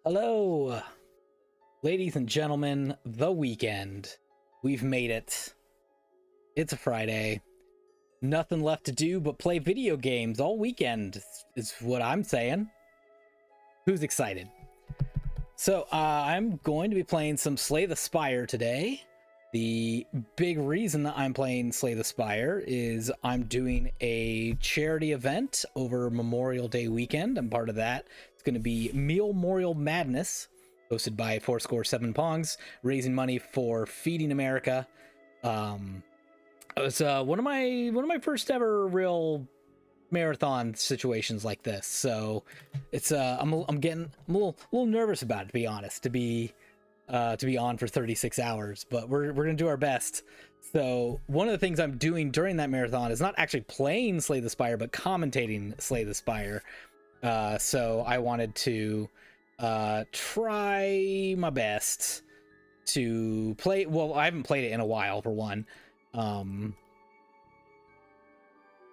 Hello, ladies and gentlemen, the weekend. We've made it. It's a Friday. Nothing left to do but play video games all weekend, is what I'm saying. Who's excited? So, I'm going to be playing some Slay the Spire today. The big reason that I'm playing Slay the Spire is I'm doing a charity event over Memorial Day weekend. I'm part of that. It's going to be Memorial Madness, hosted by Fourscore 7 Pongs, raising money for Feeding America. It was one of my first ever real marathon situations like this, so it's I'm a little nervous about it, to be honest, to be on for 36 hours, but we're gonna do our best. So one of the things I'm doing during that marathon is not actually playing Slay the Spire, but commentating Slay the Spire. So I wanted to try my best to play. Well, I haven't played it in a while, for one.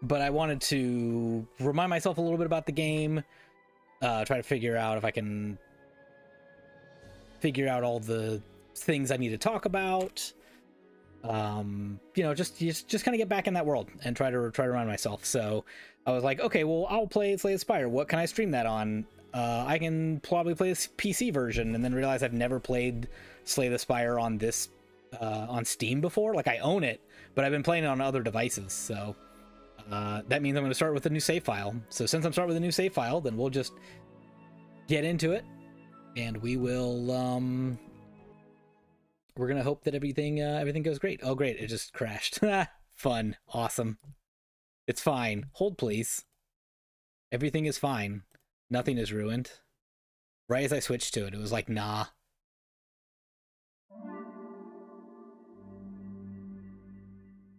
But I wanted to remind myself a little bit about the game, try to figure out if I can figure out all the things I need to talk about. You know, just kind of get back in that world and try to remind myself. So I was like, okay, well, I'll play Slay the Spire. What can I stream that on? I can probably play this PC version, and then realize I've never played Slay the Spire on this on Steam before. Like, I own it, but I've been playing it on other devices. So that means I'm going to start with a new save file. So since I'm starting with a new save file, then we'll just get into it, and we will we're gonna hope that everything goes great. Oh great, it just crashed. Fun. Awesome. It's fine. Hold please. Everything is fine. Nothing is ruined. Right as I switched to it, it was like, nah.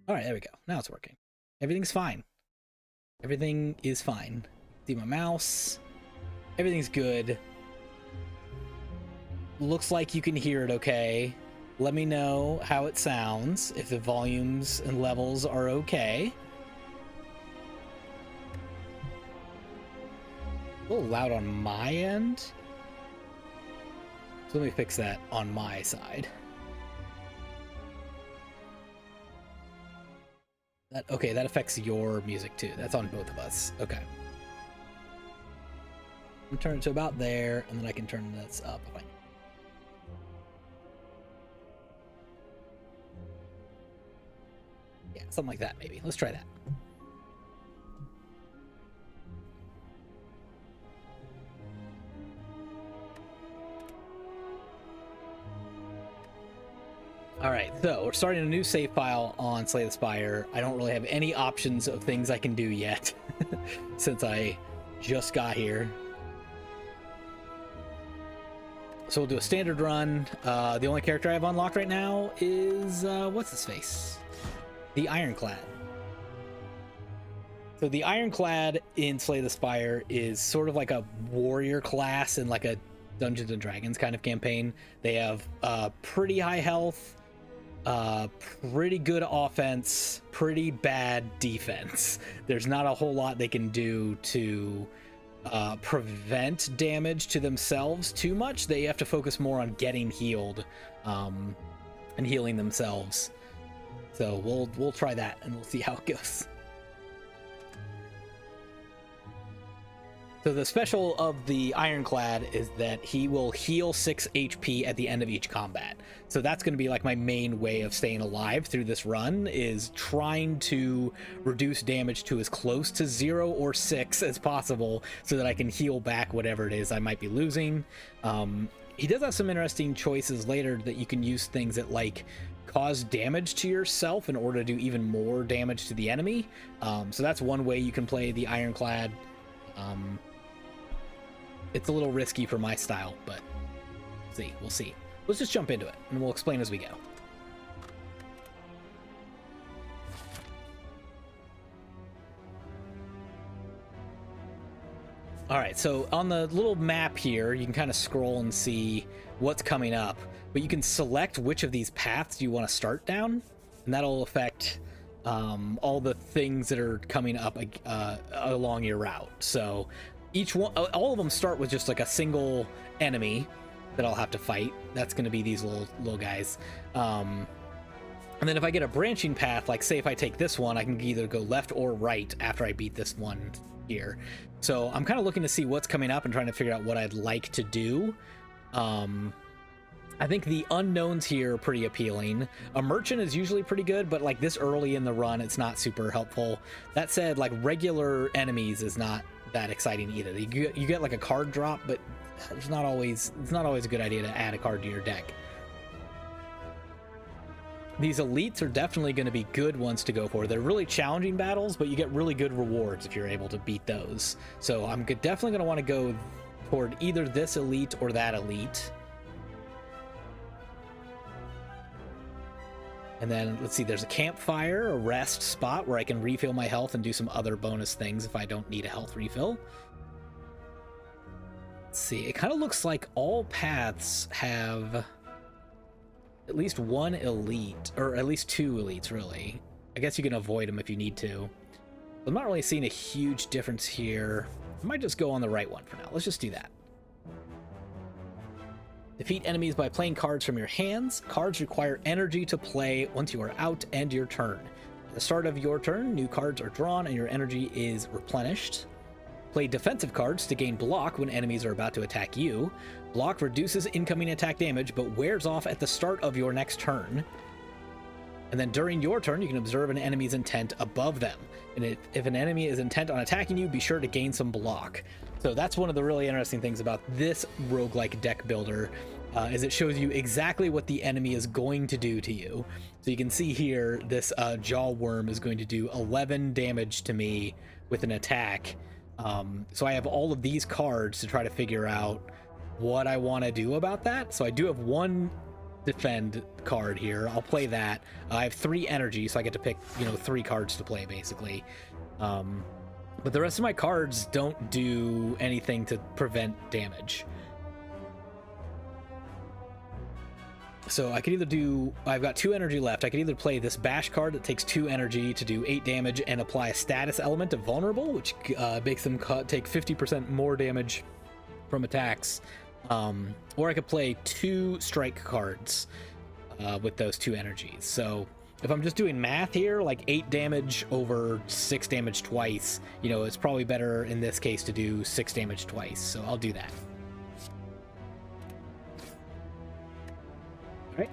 Alright, there we go. Now it's working. Everything's fine. Everything is fine. See my mouse. Everything's good. Looks like you can hear it okay. Let me know how it sounds, if the volumes and levels are okay. A little loud on my end. So let me fix that on my side. Okay, that affects your music too. That's on both of us. Okay. I'm turn it to about there, and then I can turn this up if I need. Yeah, something like that maybe. Let's try that. Alright, so we're starting a new save file on Slay the Spire. I don't really have any options of things I can do yet since I just got here. So we'll do a standard run. The only character I have unlocked right now is, what's his face? The Ironclad. So the Ironclad in Slay the Spire is sort of like a warrior class in like a Dungeons and Dragons kind of campaign. They have pretty high health, pretty good offense, pretty bad defense. There's not a whole lot they can do to prevent damage to themselves too much. They have to focus more on getting healed and healing themselves. So we'll try that and we'll see how it goes. So the special of the Ironclad is that he will heal 6 HP at the end of each combat. So that's going to be like my main way of staying alive through this run, is trying to reduce damage to as close to 0 or 6 as possible so that I can heal back whatever it is I might be losing. He does have some interesting choices later that you can use things that like cause damage to yourself in order to do even more damage to the enemy. So that's one way you can play the Ironclad. It's a little risky for my style, but we'll see. Let's just jump into it, and we'll explain as we go. Alright, so on the little map here, you can kind of scroll and see what's coming up, but you can select which of these paths you want to start down, and that'll affect all the things that are coming up along your route. So each one, all of them start with just like a single enemy that I'll have to fight. That's going to be these little guys. And then if I get a branching path, like say if I take this one, I can either go left or right after I beat this one here. So I'm kind of looking to see what's coming up and trying to figure out what I'd like to do. I think the unknowns here are pretty appealing. A merchant is usually pretty good, but like this early in the run, it's not super helpful. That said, like regular enemies is not that exciting either. You get like a card drop, but it's not always a good idea to add a card to your deck. These elites are definitely going to be good ones to go for. They're really challenging battles, but you get really good rewards if you're able to beat those. So I'm definitely going to want to go toward either this elite or that elite. And then, let's see, there's a campfire, a rest spot where I can refill my health and do some other bonus things if I don't need a health refill. Let's see, it kind of looks like all paths have at least one elite, or at least two elites, really. I guess you can avoid them if you need to. I'm not really seeing a huge difference here. I might just go on the right one for now. Let's just do that. Defeat enemies by playing cards from your hands. Cards require energy to play once you are out and your turn. At the start of your turn, new cards are drawn and your energy is replenished. Play defensive cards to gain block when enemies are about to attack you. Block reduces incoming attack damage, but wears off at the start of your next turn. And then during your turn, you can observe an enemy's intent above them. And if an enemy is intent on attacking you, be sure to gain some block. So that's one of the really interesting things about this roguelike deck builder, is it shows you exactly what the enemy is going to do to you. So you can see here, this jaw worm is going to do 11 damage to me with an attack. So I have all of these cards to try to figure out what I want to do about that. So I do have one defend card here. I'll play that. I have 3 energy, so I get to pick, 3 cards to play, basically. But the rest of my cards don't do anything to prevent damage. So I could either do, I've got 2 energy left. I could either play this bash card that takes 2 energy to do 8 damage and apply a status element of vulnerable, which makes them take 50% more damage from attacks. Or I could play 2 strike cards with those 2 energies. So if I'm just doing math here, like 8 damage over 6 damage twice, it's probably better in this case to do 6 damage twice. So I'll do that. All right.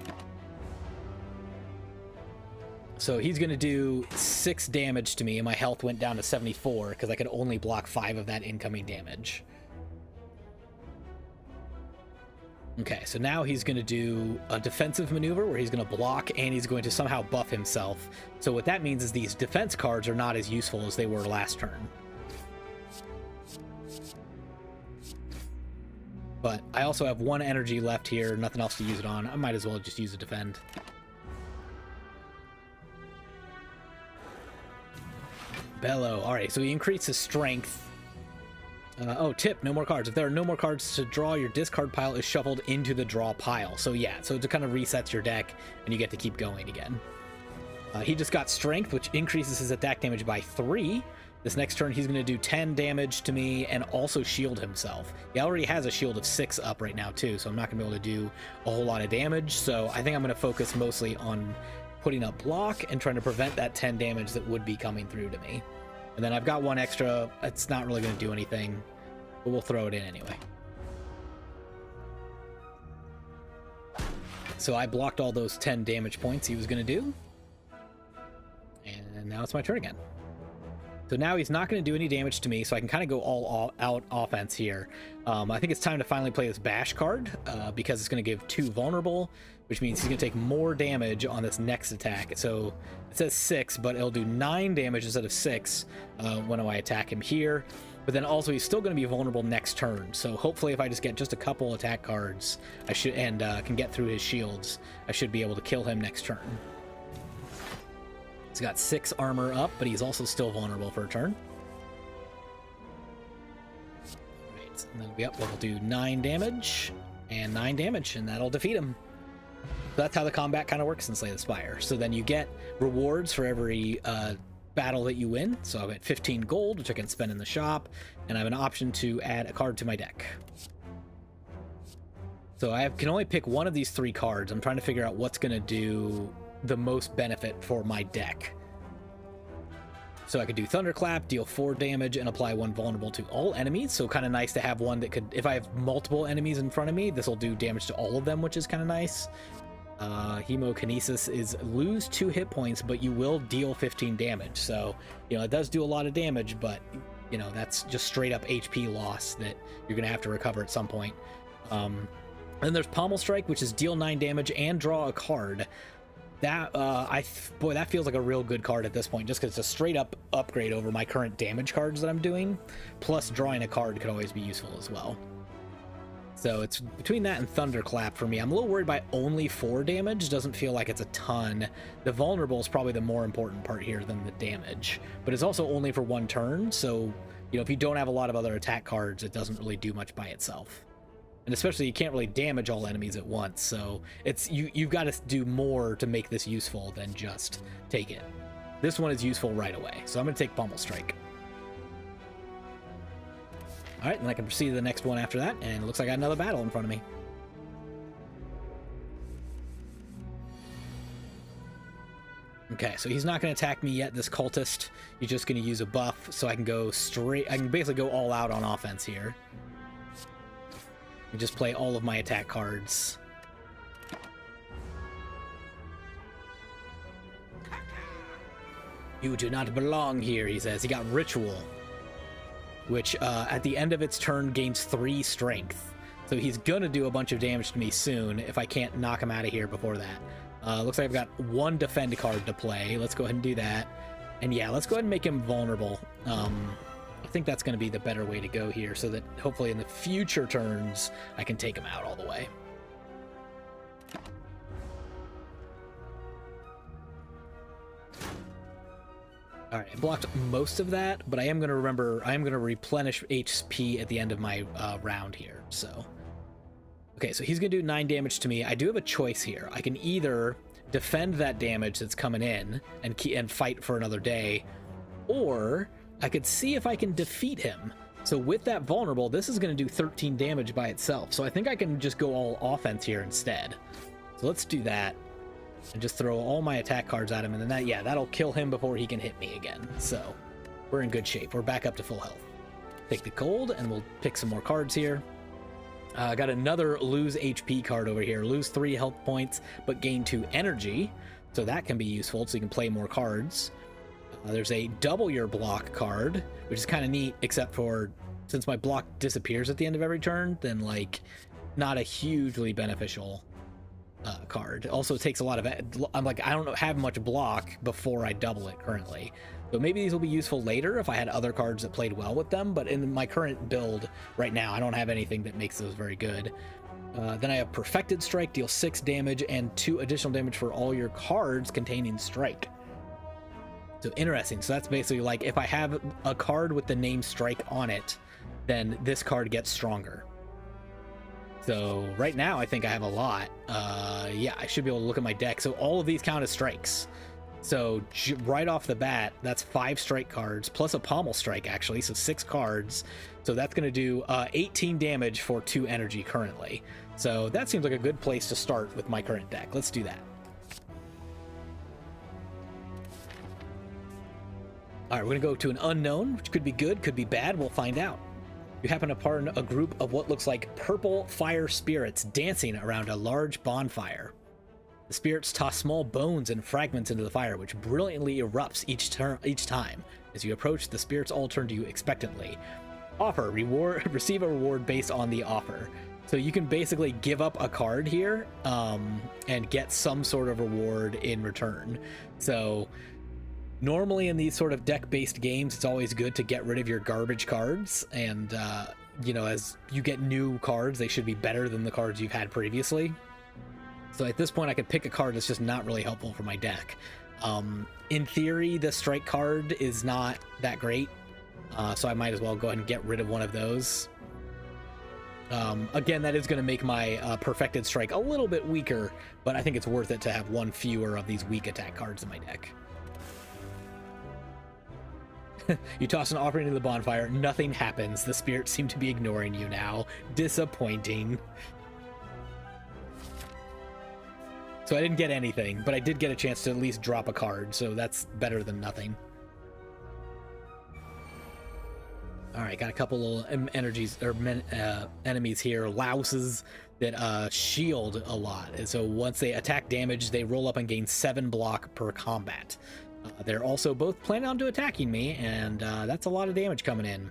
So he's going to do 6 damage to me, and my health went down to 74 because I could only block 5 of that incoming damage. Okay, so now he's going to do a defensive maneuver where he's going to block and he's going to somehow buff himself. So what that means is these defense cards are not as useful as they were last turn. But I also have 1 energy left here, nothing else to use it on. I might as well just use a defend. Bellow. All right, so he increases strength. Oh, tip, no more cards. If there are no more cards to draw, your discard pile is shuffled into the draw pile. So yeah, so it kind of resets your deck and you get to keep going again. He just got strength, which increases his attack damage by 3. This next turn, he's going to do 10 damage to me and also shield himself. He already has a shield of 6 up right now too, so I'm not going to be able to do a whole lot of damage. So I think I'm going to focus mostly on putting up block and trying to prevent that 10 damage that would be coming through to me. And then I've got 1 extra. It's not really going to do anything, but we'll throw it in anyway. So I blocked all those 10 damage points he was going to do. And now it's my turn again. So now he's not going to do any damage to me, so I can kind of go all out offense here. I think it's time to finally play this bash card, because it's going to give 2 vulnerable, which means he's going to take more damage on this next attack. So it says 6, but it'll do 9 damage instead of 6 when I attack him here. But then also he's still going to be vulnerable next turn. So hopefully if I just get just a couple attack cards, I should can get through his shields, I should be able to kill him next turn. He's got 6 armor up, but he's also still vulnerable for a turn. Right, and then we'll do 9 damage and 9 damage, and that'll defeat him. So that's how the combat kind of works in Slay the Spire. So then you get rewards for every battle that you win. So I'm at 15 gold, which I can spend in the shop, and I have an option to add a card to my deck. So I can only pick one of these 3 cards. I'm trying to figure out what's going to do the most benefit for my deck. So I could do Thunderclap, deal 4 damage, and apply 1 vulnerable to all enemies. So kind of nice to have one that could, if I have multiple enemies in front of me, this will do damage to all of them, which is kind of nice. Hemokinesis is lose 2 hit points, but you will deal 15 damage. So, you know, it does do a lot of damage, but, you know, that's just straight up HP loss that you're going to have to recover at some point. Then there's Pommel Strike, which is deal 9 damage and draw a card. That boy, that feels like a real good card at this point, just because it's a straight up upgrade over my current damage cards that I'm doing. Plus, drawing a card could always be useful as well. So it's between that and Thunderclap for me. I'm a little worried by only 4 damage. Doesn't feel like it's a ton. The vulnerable is probably the more important part here than the damage, but it's also only for 1 turn. So, you know, if you don't have a lot of other attack cards, it doesn't really do much by itself. And especially you can't really damage all enemies at once, so it's you've got to do more to make this useful than just take it. This one is useful right away, so I'm going to take Pommel Strike. All right, and I can proceed to the next one after that, and it looks like I got another battle in front of me. Okay, so he's not going to attack me yet, this cultist. He's just going to use a buff, so I can go straight. I can basically go all out on offense here. And just play all of my attack cards. You do not belong here, he says. He got Ritual, which at the end of its turn gains 3 strength. So he's going to do a bunch of damage to me soon if I can't knock him out of here before that. Looks like I've got 1 defend card to play. Let's go ahead and do that. And yeah, let's go ahead and make him vulnerable. I think that's going to be the better way to go here, so that hopefully in the future turns I can take him out all the way. All right, I blocked most of that, but I am going to remember, I am going to replenish HP at the end of my round here. So, okay, so he's going to do 9 damage to me. I do have a choice here. I can either defend that damage that's coming in and fight for another day, or I could see if I can defeat him. So with that vulnerable, this is going to do 13 damage by itself. So I think I can just go all offense here instead. So let's do that and just throw all my attack cards at him. And then that, yeah, that'll kill him before he can hit me again. So we're in good shape. We're back up to full health. Take the gold and we'll pick some more cards here. I got another lose HP card over here. Lose 3 health points, but gain 2 energy. So that can be useful, so you can play more cards. There's a double your block card, which is kind of neat, except for since my block disappears at the end of every turn, then like not a hugely beneficial card. Also, it takes a lot of, I'm like, I don't have much block before I double it currently. So maybe these will be useful later if I had other cards that played well with them, but in my current build right now, I don't have anything that makes those very good. Then I have Perfected Strike, deal 6 damage and 2 additional damage for all your cards containing Strike. So interesting. So that's basically like if I have a card with the name Strike on it, then this card gets stronger. So right now I think I have a lot. Yeah, I should be able to look at my deck. So all of these count as strikes. So right off the bat, that's 5 strike cards plus a Pommel Strike actually. So 6 cards. So that's going to do 18 damage for 2 energy currently. So that seems like a good place to start with my current deck. Let's do that. All right, we're going to go to an unknown, which could be good, could be bad. We'll find out. You happen upon a group of what looks like purple fire spirits dancing around a large bonfire. The spirits toss small bones and fragments into the fire, which brilliantly erupts each time. As you approach, the spirits all turn to you expectantly. Offer, reward, receive a reward based on the offer. So you can basically give up a card here and get some sort of reward in return. So normally in these sort of deck-based games, it's always good to get rid of your garbage cards, and you know, as you get new cards, they should be better than the cards you've had previously. So at this point, I could pick a card that's just not really helpful for my deck. In theory, the strike card is not that great, so I might as well go ahead and get rid of one of those. Again, that is going to make my Perfected Strike a little bit weaker, but I think it's worth it to have one fewer of these weak attack cards in my deck. You toss an offering into the bonfire. Nothing happens. The spirits seem to be ignoring you now. Disappointing. So I didn't get anything, but I did get a chance to at least drop a card, so that's better than nothing. All right, got a couple little energies or enemies here, louses that shield a lot. And so once they attack damage, they roll up and gain 7 block per combat. They're also both planning on to attacking me, and that's a lot of damage coming in.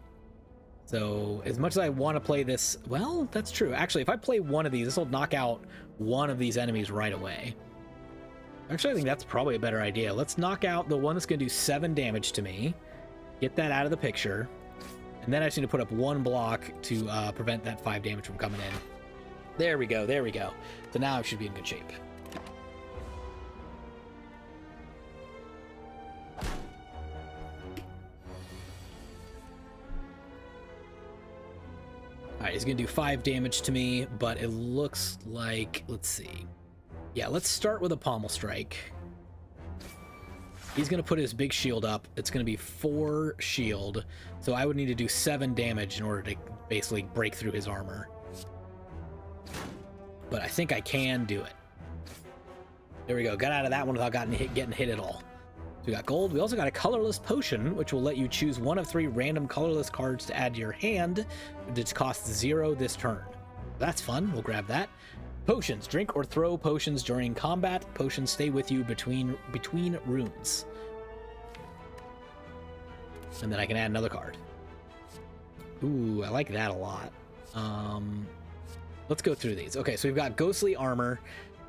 So as much as I want to play this, well, that's true. Actually, if I play one of these, this will knock out one of these enemies right away. Actually, I think that's probably a better idea. Let's knock out the one that's going to do 7 damage to me. Get that out of the picture. And then I just need to put up 1 block to prevent that 5 damage from coming in. There we go, there we go. So now I should be in good shape. Alright, he's going to do 5 damage to me, but it looks like... Let's see. Yeah, let's start with a pommel strike. He's going to put his big shield up. It's going to be 4 shield, so I would need to do 7 damage in order to basically break through his armor. But I think I can do it. There we go. Got out of that one without getting hit at all. So we got gold. We also got a colorless potion, which will let you choose 1 of 3 random colorless cards to add to your hand, which costs 0 this turn. That's fun. We'll grab that. Potions. Drink or throw potions during combat. Potions stay with you between runes. And then I can add another card. Ooh, I like that a lot. Let's go through these. Okay, so we've got Ghostly Armor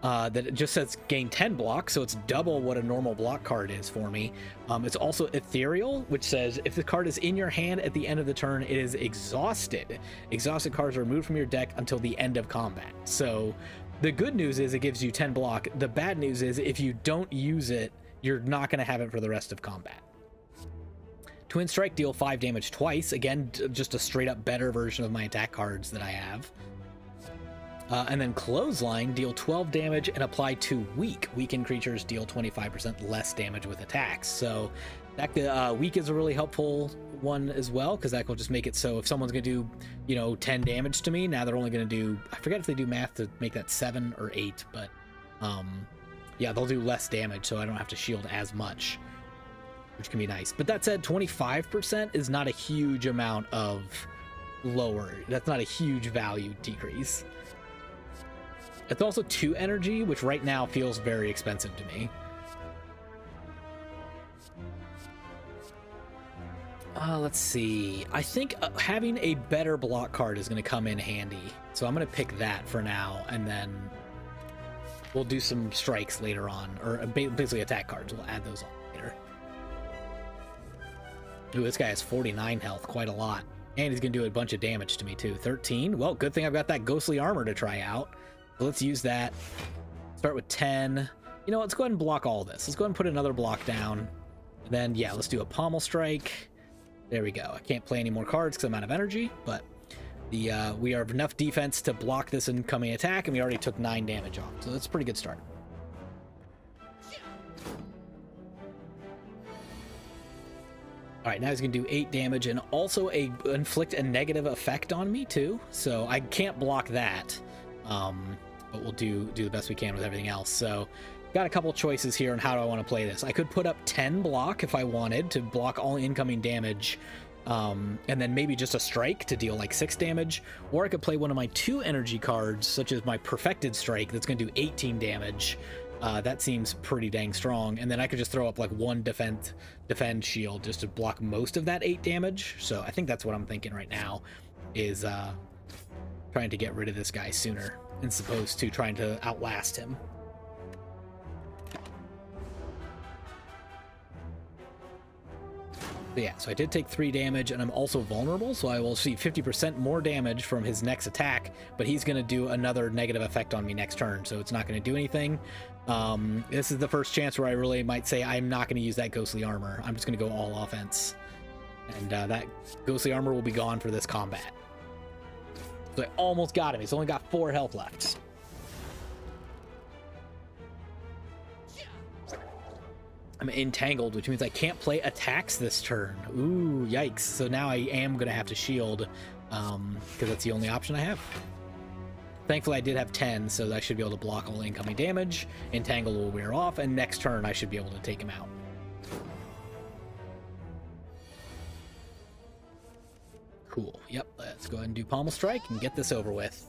that just says gain 10 blocks, so it's double what a normal block card is for me. It's also Ethereal, which says if the card is in your hand at the end of the turn, it is exhausted. Exhausted cards are removed from your deck until the end of combat. So the good news is it gives you 10 block. The bad news is if you don't use it, you're not going to have it for the rest of combat. Twin Strike, deal 5 damage twice. Again, just a straight up better version of my attack cards that I have. And then Clothesline, deal 12 damage and apply to weak. Weakened creatures deal 25% less damage with attacks. So that weak is a really helpful one as well, because that will just make it so if someone's going to do, you know, 10 damage to me, now they're only going to do, I forget if they do math to make that 7 or 8, but yeah, they'll do less damage, so I don't have to shield as much, which can be nice. But that said, 25% is not a huge amount of lower. That's not a huge value decrease. It's also 2 energy, which right now feels very expensive to me. Let's see. I think having a better block card is going to come in handy. So I'm going to pick that for now, and then we'll do some strikes later on, or basically attack cards. We'll add those on later. Ooh, this guy has 49 health, quite a lot. And he's going to do a bunch of damage to me too. 13. Well, good thing I've got that Ghostly Armor to try out. So let's use that. Start with 10. You know, let's go ahead and block all this. Let's go ahead and put another block down. And then, yeah, let's do a Pommel Strike. There we go. I can't play any more cards because I'm out of energy, but we have enough defense to block this incoming attack, and we already took 9 damage off. So that's a pretty good start. All right, now he's going to do 8 damage and also inflict a negative effect on me too. So I can't block that, but we'll do the best we can with everything else. So got a couple choices here on how do I want to play this. I could put up 10 block if I wanted to block all incoming damage, and then maybe just a strike to deal like 6 damage, or I could play one of my 2 energy cards, such as my Perfected Strike, that's going to do 18 damage. That seems pretty dang strong, and then I could just throw up like 1 defend shield just to block most of that 8 damage. So I think that's what I'm thinking right now, is trying to get rid of this guy sooner as opposed to trying to outlast him. But yeah, so I did take 3 damage, and I'm also vulnerable, so I will see 50% more damage from his next attack, but he's going to do another negative effect on me next turn, so it's not going to do anything. This is the first chance where I really might say I'm not going to use that Ghostly Armor. I'm just going to go all offense. And that Ghostly Armor will be gone for this combat. So I almost got him. He's only got 4 health left. I'm entangled, which means I can't play attacks this turn. Ooh, yikes. So now I am going to have to shield, because that's the only option I have. Thankfully, I did have 10, so I should be able to block all incoming damage. Entangle will wear off, and next turn I should be able to take him out. Cool. Yep, let's go ahead and do Pommel Strike and get this over with.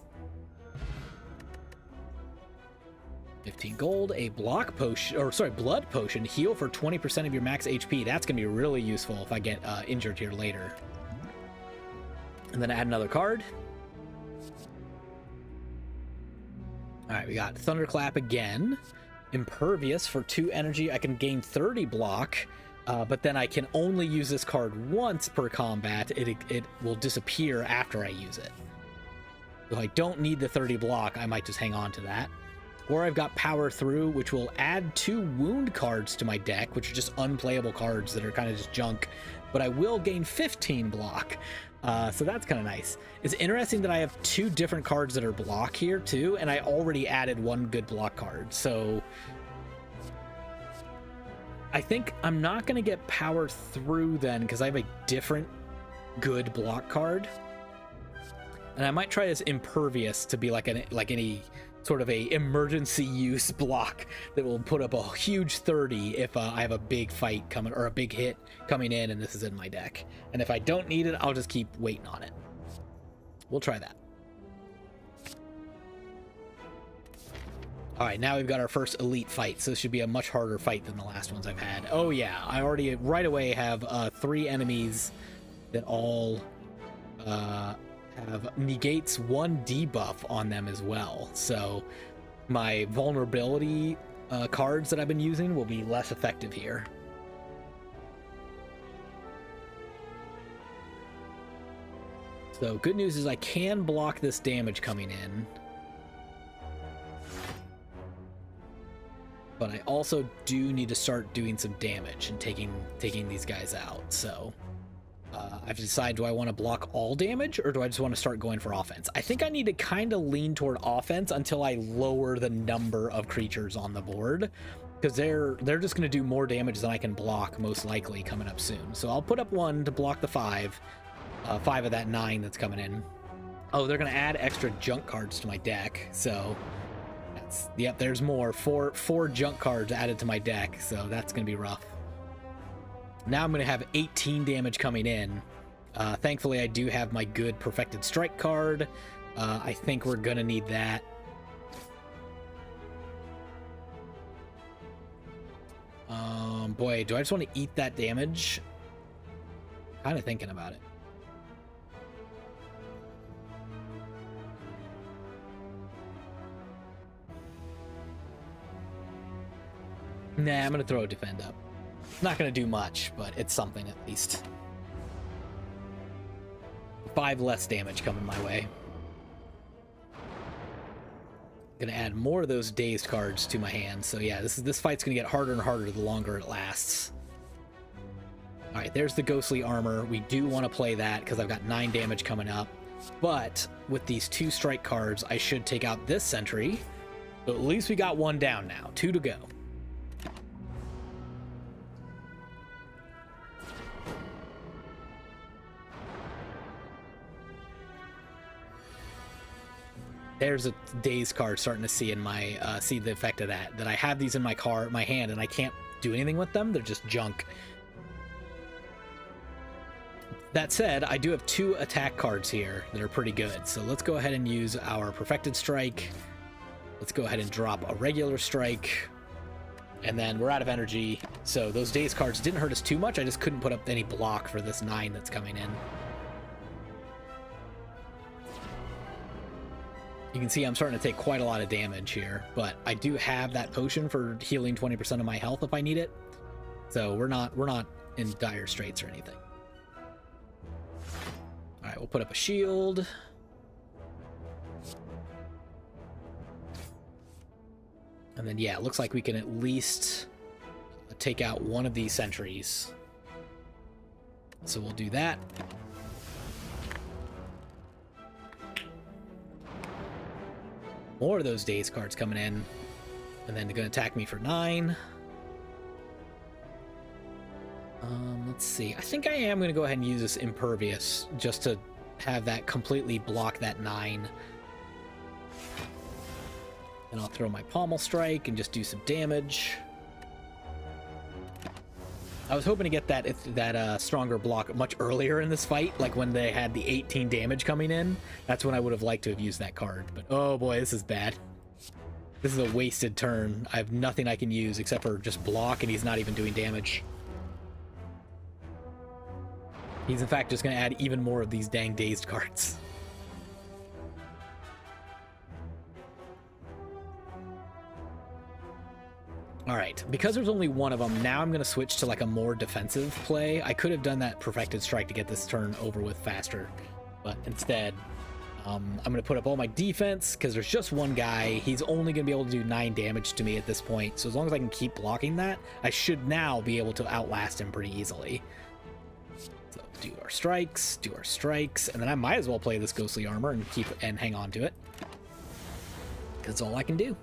15 gold, a block potion, or sorry, blood potion, heal for 20% of your max HP. That's going to be really useful if I get injured here later. And then add another card. All right, we got Thunderclap again. Impervious for 2 energy. I can gain 30 block, but then I can only use this card once per combat. It will disappear after I use it. If I don't need the 30 block, I might just hang on to that. Or I've got Power Through, which will add 2 wound cards to my deck, which are just unplayable cards that are kind of just junk, but I will gain 15 block. So that's kind of nice. It's interesting that I have 2 different cards that are block here too, and I already added 1 good block card. So I think I'm not going to get Power Through then, because I have a different good block card. And I might try this Impervious to be like any sort of a emergency use block that will put up a huge 30 if I have a big fight coming, or a big hit coming in and this is in my deck. And if I don't need it, I'll just keep waiting on it. We'll try that. All right, now we've got our first elite fight, so this should be a much harder fight than the last ones I've had. Oh yeah, I already right away have 3 enemies that all have negates 1 debuff on them as well, so my vulnerability cards that I've been using will be less effective here. So good news is I can block this damage coming in, but I also do need to start doing some damage and taking these guys out. So I've decided, do I want to block all damage, or do I just want to start going for offense? I think I need to kind of lean toward offense until I lower the number of creatures on the board, because they're just going to do more damage than I can block, most likely, coming up soon. So I'll put up 1 to block the 5 of that 9 that's coming in. Oh, they're going to add extra junk cards to my deck, so that's, yep, there's more. Four junk cards added to my deck, so that's going to be rough. Now I'm going to have 18 damage coming in. Thankfully, I do have my good Perfected Strike card. I think we're going to need that. Boy, do I just want to eat that damage? Kind of thinking about it. Nah, I'm going to throw a Defend up. Not going to do much, but it's something at least. 5 less damage coming my way. Gonna add more of those dazed cards to my hand. So yeah, this fight's gonna get harder and harder the longer it lasts. All right, there's the ghostly armor. We do want to play that because I've got 9 damage coming up. But with these 2 strike cards, I should take out this sentry. So at least we got 1 down now. 2 to go. There's a Daze card starting to see in my see the effect of that. That I have these in my hand, and I can't do anything with them. They're just junk. That said, I do have 2 attack cards here that are pretty good. So let's go ahead and use our Perfected Strike. Let's go ahead and drop a regular strike. And then we're out of energy. So those Daze cards didn't hurt us too much. I just couldn't put up any block for this 9 that's coming in. You can see I'm starting to take quite a lot of damage here, but I do have that potion for healing 20% of my health if I need it. So we're not in dire straits or anything. All right, we'll put up a shield. And then, yeah, it looks like we can at least take out one of these sentries. So we'll do that. More of those Daze cards coming in. And then they're going to attack me for 9. Let's see. I think I am going to go ahead and use this Impervious just to have that completely block that 9. And I'll throw my Pommel Strike and just do some damage. I was hoping to get that stronger block much earlier in this fight, like when they had the 18 damage coming in. That's when I would have liked to have used that card. But oh boy, this is bad. This is a wasted turn. I have nothing I can use except for just block, and he's not even doing damage. He's in fact just going to add even more of these dang dazed cards. Alright, because there's only one of them, now I'm going to switch to like a more defensive play. I could have done that Perfected Strike to get this turn over with faster, but instead, I'm going to put up all my defense because there's just one guy. He's only going to be able to do 9 damage to me at this point, so as long as I can keep blocking that, I should now be able to outlast him pretty easily. So do our strikes, and then I might as well play this Ghostly Armor and hang on to it, because it's all I can do.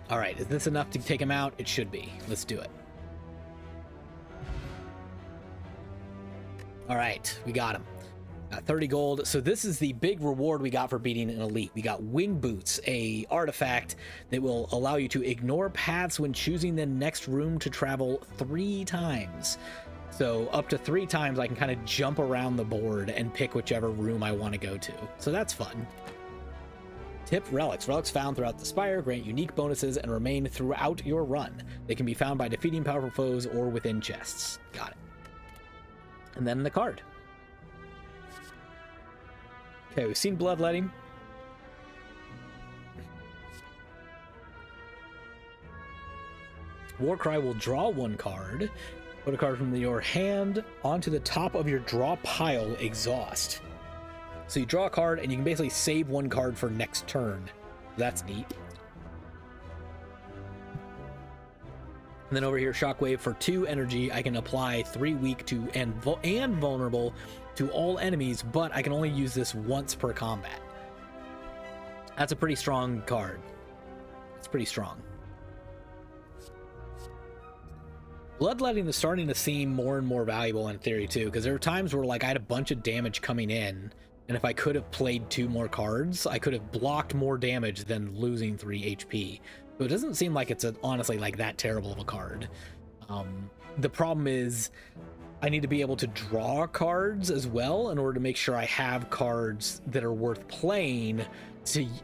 All right, is this enough to take him out? It should be. Let's do it. All right, we got him. Got 30 gold. So this is the big reward we got for beating an elite. We got Wing Boots, a artifact that will allow you to ignore paths when choosing the next room to travel 3 times. So up to 3 times I can kind of jump around the board and pick whichever room I want to go to. So that's fun. Tip: relics. Relics found throughout the Spire grant unique bonuses and remain throughout your run. They can be found by defeating powerful foes or within chests. Got it. And then the card. Okay, we've seen Bloodletting. Warcry will draw 1 card. Put a card from your hand onto the top of your draw pile. Exhaust. So you draw a card, and you can basically save 1 card for next turn. That's neat. And then over here, Shockwave for 2 energy. I can apply 3 weak to and vulnerable to all enemies, but I can only use this once per combat. That's a pretty strong card. It's pretty strong. Bloodletting is starting to seem more and more valuable in theory too, because there were times where like I had a bunch of damage coming in, and if I could have played 2 more cards, I could have blocked more damage than losing 3 HP. So it doesn't seem like it's honestly like that terrible of a card. The problem is I need to be able to draw cards as well in order to make sure I have cards that are worth playing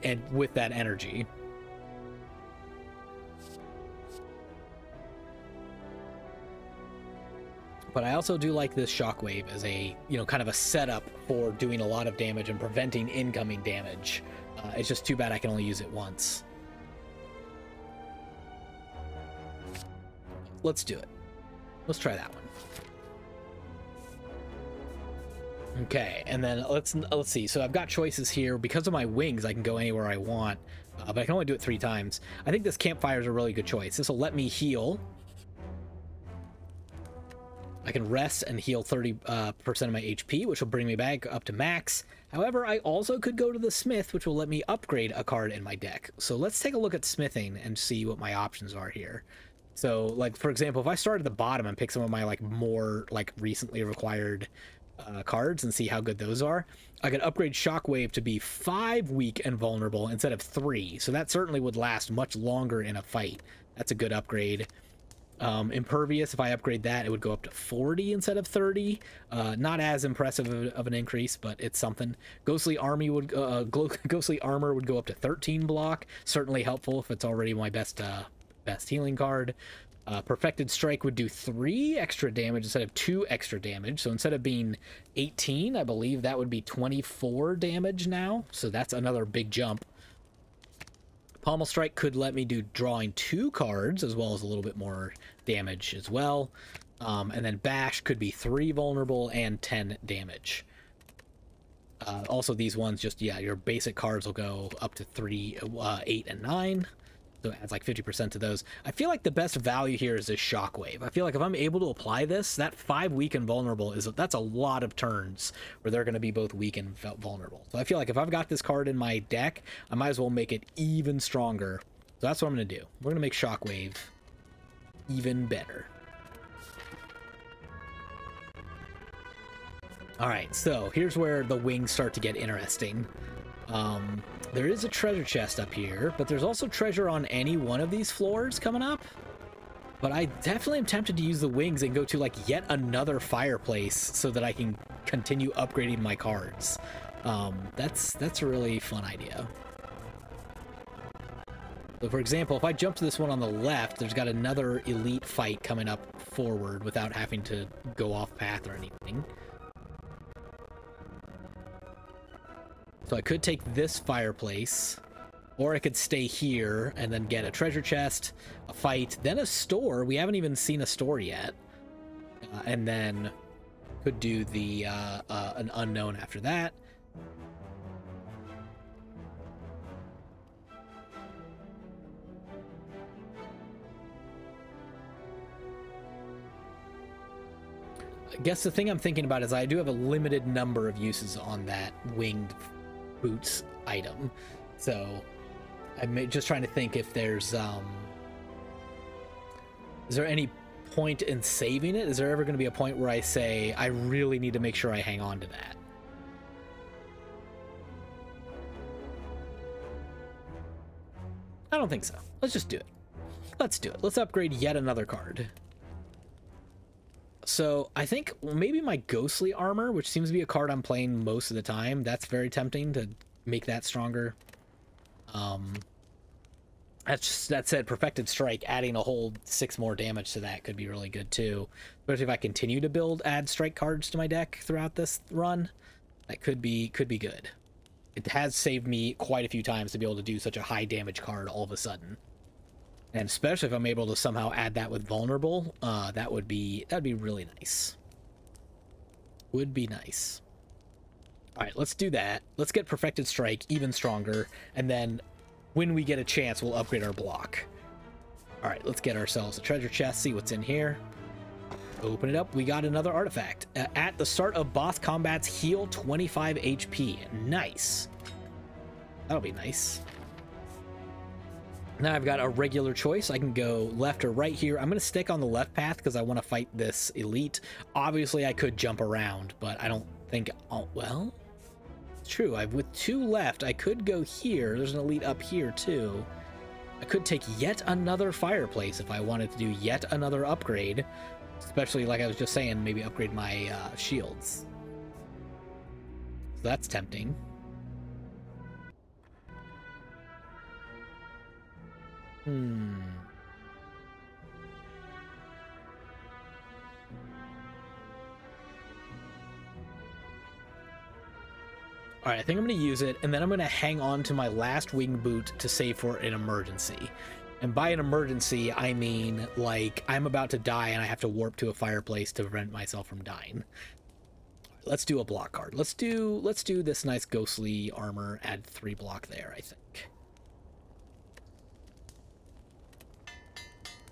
and with that energy. But I also do like this Shockwave as a, kind of a setup for doing a lot of damage and preventing incoming damage. It's just too bad I can only use it once. Let's do it. Let's try that one. Okay, and then let's see. So I've got choices here. Because of my wings, I can go anywhere I want, but I can only do it 3 times. I think this Campfire is a really good choice. This will let me heal. I can rest and heal 30% of my HP, which will bring me back up to max. However, I also could go to the Smith, which will let me upgrade a card in my deck. So let's take a look at smithing and see what my options are here. So, like, for example, if I start at the bottom and pick some of my, more, recently required cards and see how good those are, I could upgrade Shockwave to be 5 weak and vulnerable instead of 3. So that certainly would last much longer in a fight. That's a good upgrade. Impervious, if I upgrade that, it would go up to 40 instead of 30. Not as impressive of an increase, but it's something. Ghostly Armor would go up to 13 block. Certainly helpful if it's already my best healing card. Perfected Strike would do 3 extra damage instead of 2 extra damage. So instead of being 18, I believe that would be 24 damage now. So that's another big jump. Pommel Strike could let me do drawing 2 cards as well as a little bit more damage as well. And then Bash could be 3 vulnerable and 10 damage. Also these ones just, your basic cards will go up to 3, 8, and 9. So it adds like 50% to those. I feel like the best value here is this Shockwave. I feel like if I'm able to apply this, that 5 weak and vulnerable that's a lot of turns where they're going to be both weak and vulnerable. So I feel like if I've got this card in my deck, I might as well make it even stronger So that's what I'm going to do. We're going to make Shockwave even better. Alright, so here's where the wings start to get interesting. There is a treasure chest up here, but there's also treasure on any one of these floors coming up. But I definitely am tempted to use the wings and go to like yet another fireplace so that I can continue upgrading my cards. That's a really fun idea. So for example, if I jump to this one on the left, there's got another elite fight coming up forward without having to go off path or anything. So I could take this fireplace, or I could stay here and then get a treasure chest, a fight, then a store. We haven't even seen a store yet. And then could do the an unknown after that. I guess the thing I'm thinking about is I do have a limited number of uses on that winged boots item, so I'm just trying to think if there's is there any point in saving it? Is there ever going to be a point where I say I really need to make sure I hang on to that? I don't think so. Let's just do it. Let's do it. Let's upgrade yet another card. So I think maybe my ghostly armor, which seems to be a card I'm playing most of the time, that's very tempting to make that stronger. That said, perfected strike, adding a whole 6 more damage to that could be really good too. Especially if I continue to add strike cards to my deck throughout this run, that could be good. It has saved me quite a few times to be able to do such a high damage card all of a sudden. And especially if I'm able to somehow add that with vulnerable, that'd be really nice. Would be nice. All right, let's do that. Let's get perfected strike even stronger, and then when we get a chance, we'll upgrade our block. All right, let's get ourselves a treasure chest. See what's in here. Open it up. We got another artifact. At the start of boss combats, heal 25 HP. Nice. That'll be nice. Now I've got a regular choice. I can go left or right here. I'm going to stick on the left path because I want to fight this elite. Obviously, I could jump around, but I don't think... Oh, well, it's true. With 2 left, I could go here. There's an elite up here, too. I could take yet another fireplace if I wanted to do yet another upgrade. Especially, like I was just saying, maybe upgrade my shields. So that's tempting. Alright, I think I'm going to use it, and then I'm going to hang on to my last wing boot to save for an emergency. And by an emergency, I mean, like, I'm about to die and I have to warp to a fireplace to prevent myself from dying. Let's do a block card. Let's do this nice ghostly armor, add 3 block there, I think.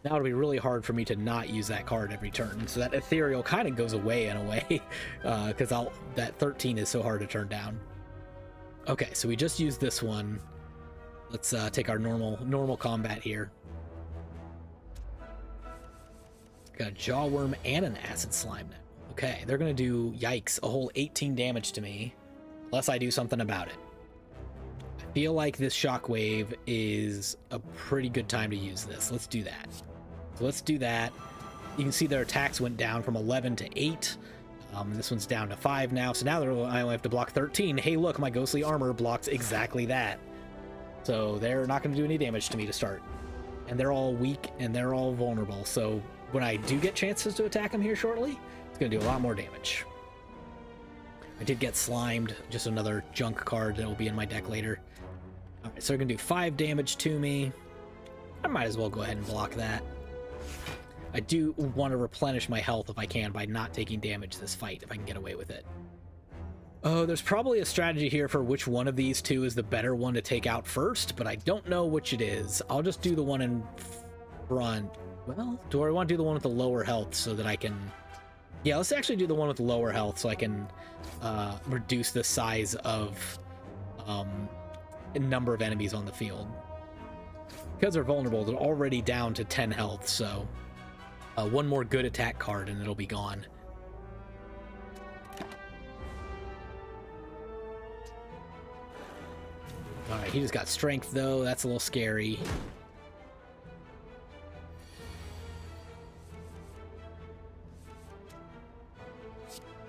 Now it'll be really hard for me to not use that card every turn, so that ethereal kind of goes away in a way, because that 13 is so hard to turn down. Okay, so we just used this one. Let's take our normal combat here. Got a Jawworm and an Acid Slime now. Okay, they're gonna do, yikes, a whole 18 damage to me, unless I do something about it. I feel like this Shockwave is a pretty good time to use this. Let's do that. So let's do that. You can see their attacks went down from 11 to 8. This one's down to 5 now, so now I only have to block 13. Hey, look, my ghostly armor blocks exactly that. So they're not going to do any damage to me to start. And they're all weak, and they're all vulnerable. So when I do get chances to attack them here shortly, it's going to do a lot more damage. I did get slimed, just another junk card that will be in my deck later. Alright, so they're going to do 5 damage to me. I might as well go ahead and block that. I do want to replenish my health if I can by not taking damage this fight, if I can get away with it. Oh, there's probably a strategy here for which one of these two is the better one to take out first, but I don't know which it is. I'll just do the one in front. Well, do I want to do the one with the lower health so that I can... Yeah, let's actually do the one with lower health so I can reduce the size of a number of enemies on the field. because they're vulnerable, they're already down to 10 health, so one more good attack card and it'll be gone. Alright, he just got strength, though. That's a little scary.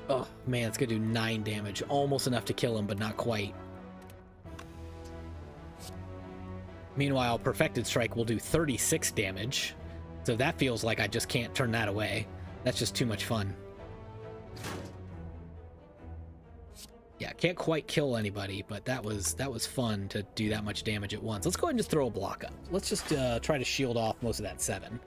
Oh, man, it's going to do 9 damage. Almost enough to kill him, but not quite. Meanwhile, Perfected Strike will do 36 damage. So that feels like I just can't turn that away. That's just too much fun. Yeah, can't quite kill anybody, but that was fun to do that much damage at once. Let's go ahead and just throw a block up. Let's just try to shield off most of that 7.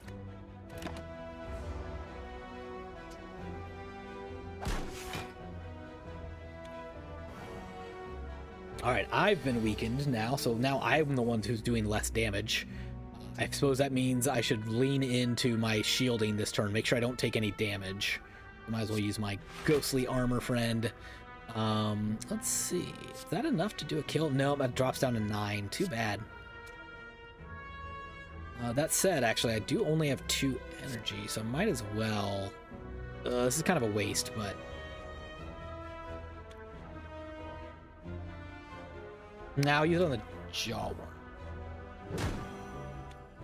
Alright, I've been weakened now, so now I'm the one who's doing less damage. I suppose that means I should lean into my shielding this turn, make sure I don't take any damage. Might as well use my ghostly armor friend. Let's see. Is that enough to do a kill? No, that drops down to 9. Too bad. That said, actually, I do only have 2 energy, so I might as well... this is kind of a waste, but... Now use it on the Jawworm.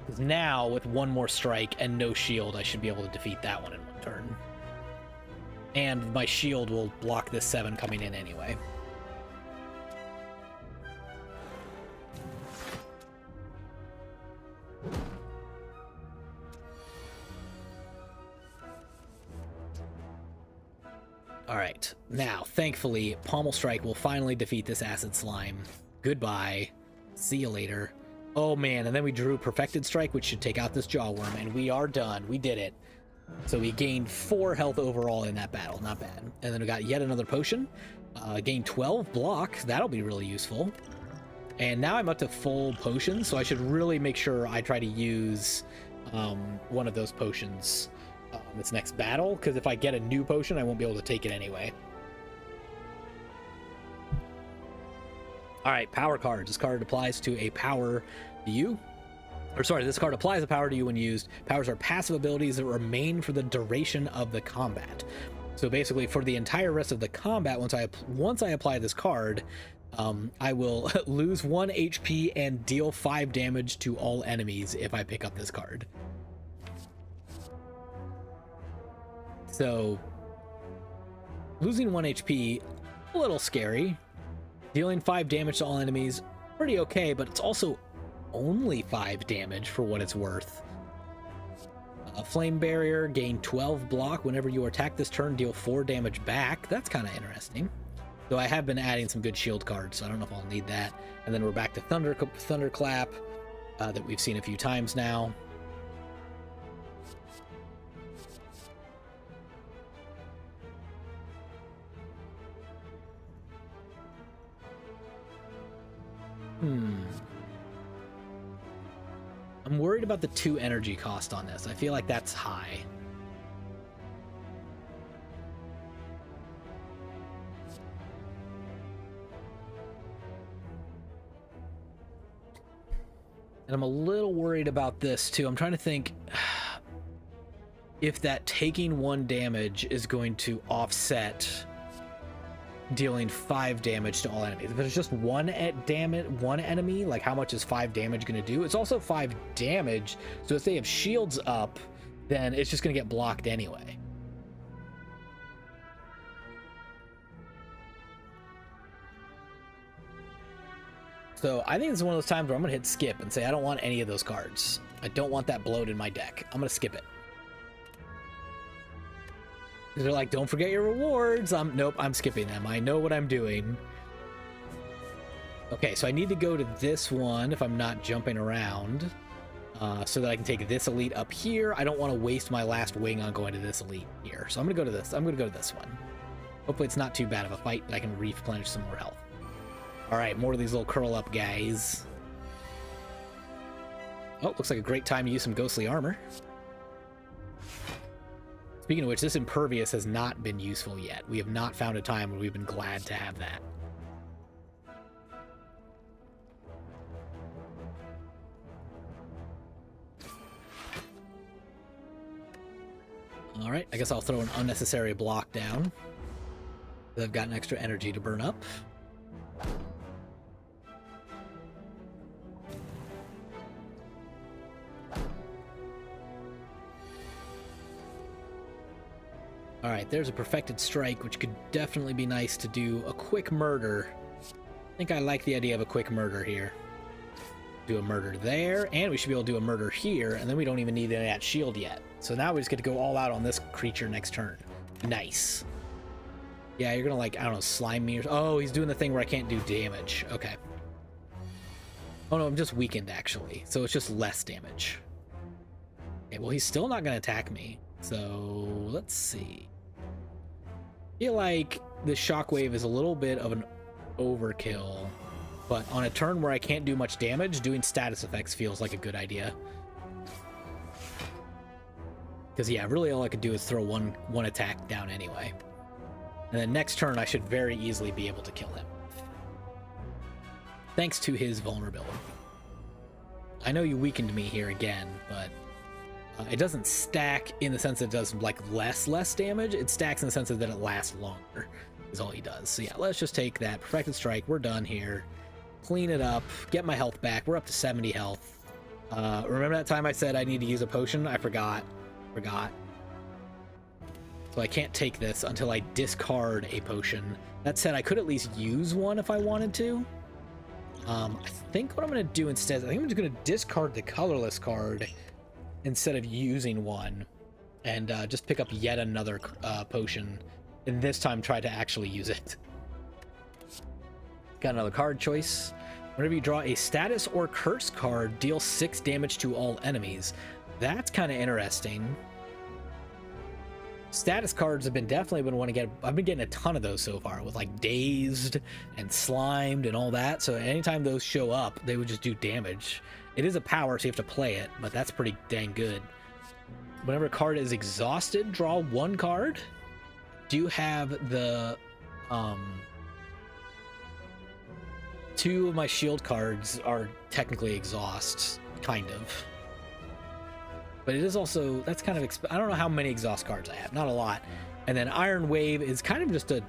Because now, with 1 more strike and no shield, I should be able to defeat that one in 1 turn. And my shield will block this 7 coming in anyway. Alright, now, thankfully, Pommel Strike will finally defeat this Acid Slime. Goodbye. See you later. Oh man, and then we drew Perfected Strike, which should take out this Jawworm, and we are done. We did it. So we gained 4 health overall in that battle. Not bad. And then we got yet another potion. Gained 12 block. That'll be really useful. And now I'm up to full potions, so I should really make sure I try to use one of those potions this next battle, because if I get a new potion, I won't be able to take it anyway. Alright, power cards. This card applies to a power to you. Or sorry, this card applies a power to you when used. Powers are passive abilities that remain for the duration of the combat. So basically, for the entire rest of the combat, once I apply this card, I will lose 1 HP and deal 5 damage to all enemies if I pick up this card. So, losing 1 HP, a little scary. Dealing 5 damage to all enemies, pretty okay, but it's also only 5 damage for what it's worth. A Flame Barrier, gain 12 block. Whenever you attack this turn, deal 4 damage back. That's kind of interesting. Though I have been adding some good shield cards, so I don't know if I'll need that. And then we're back to Thunderclap, that we've seen a few times now. I'm worried about the 2 energy cost on this. I feel like that's high. And I'm a little worried about this too. I'm trying to think if that taking 1 damage is going to offset dealing 5 damage to all enemies. If it's just one enemy, like how much is 5 damage going to do? It's also 5 damage, so if they have shields up, then it's just going to get blocked anyway. So I think this is one of those times where I'm going to hit skip and say I don't want any of those cards. I don't want that bloat in my deck. I'm going to skip it. They're like, don't forget your rewards. Nope, I'm skipping them. I know what I'm doing. Okay, so I need to go to this one if I'm not jumping around, so that I can take this elite up here. I don't want to waste my last wing on going to this elite here. So I'm going to go to this. I'm going to go to this one. Hopefully it's not too bad of a fight, but I can replenish some more health. All right, more of these little curl up guys. Oh, looks like a great time to use some ghostly armor. Speaking of which, this Impervious has not been useful yet. We have not found a time where we've been glad to have that. All right, I guess I'll throw an unnecessary block down. I've got an extra energy to burn up. All right, there's a perfected strike, which could definitely be nice to do a quick murder. I think I like the idea of a quick murder here. Do a murder there, and we should be able to do a murder here, and then we don't even need any of that shield yet. So now we just get to go all out on this creature next turn. Nice. Yeah, you're gonna, like, I don't know, slime me or... Oh, he's doing the thing where I can't do damage. Okay. Oh no, I'm just weakened, actually. So it's just less damage. Okay, well, he's still not gonna attack me. So, let's see. I feel like the shockwave is a little bit of an overkill, but on a turn where I can't do much damage, doing status effects feels like a good idea. Because, yeah, really all I could do is throw one attack down anyway. And then next turn, I should very easily be able to kill him. Thanks to his vulnerability. I know you weakened me here again, but it doesn't stack in the sense that it does, like, less damage. It stacks in the sense that it lasts longer, is all he does. So yeah, let's just take that Perfected Strike. We're done here. Clean it up. Get my health back. We're up to 70 health. Remember that time I said I need to use a potion? I forgot. So I can't take this until I discard a potion. That said, I could at least use one if I wanted to. I think what I'm going to do instead, I think I'm just going to discard the colorless card instead of using one, and just pick up yet another potion, and this time try to actually use it. Got another card choice. Whenever you draw a status or curse card, deal 6 damage to all enemies. That's kind of interesting. Status cards have been definitely been one to get. I've been getting a ton of those so far, with like dazed and slimed and all that. So anytime those show up, they would just do damage. It is a power, so you have to play it, but that's pretty dang good. Whenever a card is exhausted, draw 1 card. Do have the 2 of my shield cards are technically exhaust, kind of. But it is also, that's kind of, I don't know how many exhaust cards I have, not a lot. And then Iron Wave is kind of just a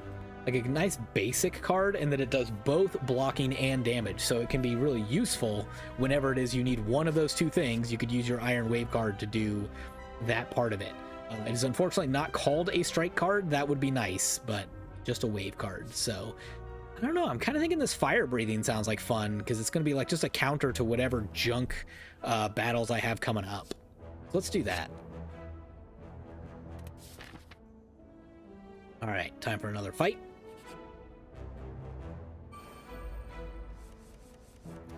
nice basic card, in that it does both blocking and damage, so it can be really useful whenever it is you need one of those 2 things. You could use your Iron Wave card to do that part of it. It is unfortunately not called a strike card. That would be nice, but just a wave card. So I don't know, I'm kind of thinking this fire breathing sounds like fun, because it's going to be like just a counter to whatever junk battles I have coming up. So let's do that. All right, time for another fight.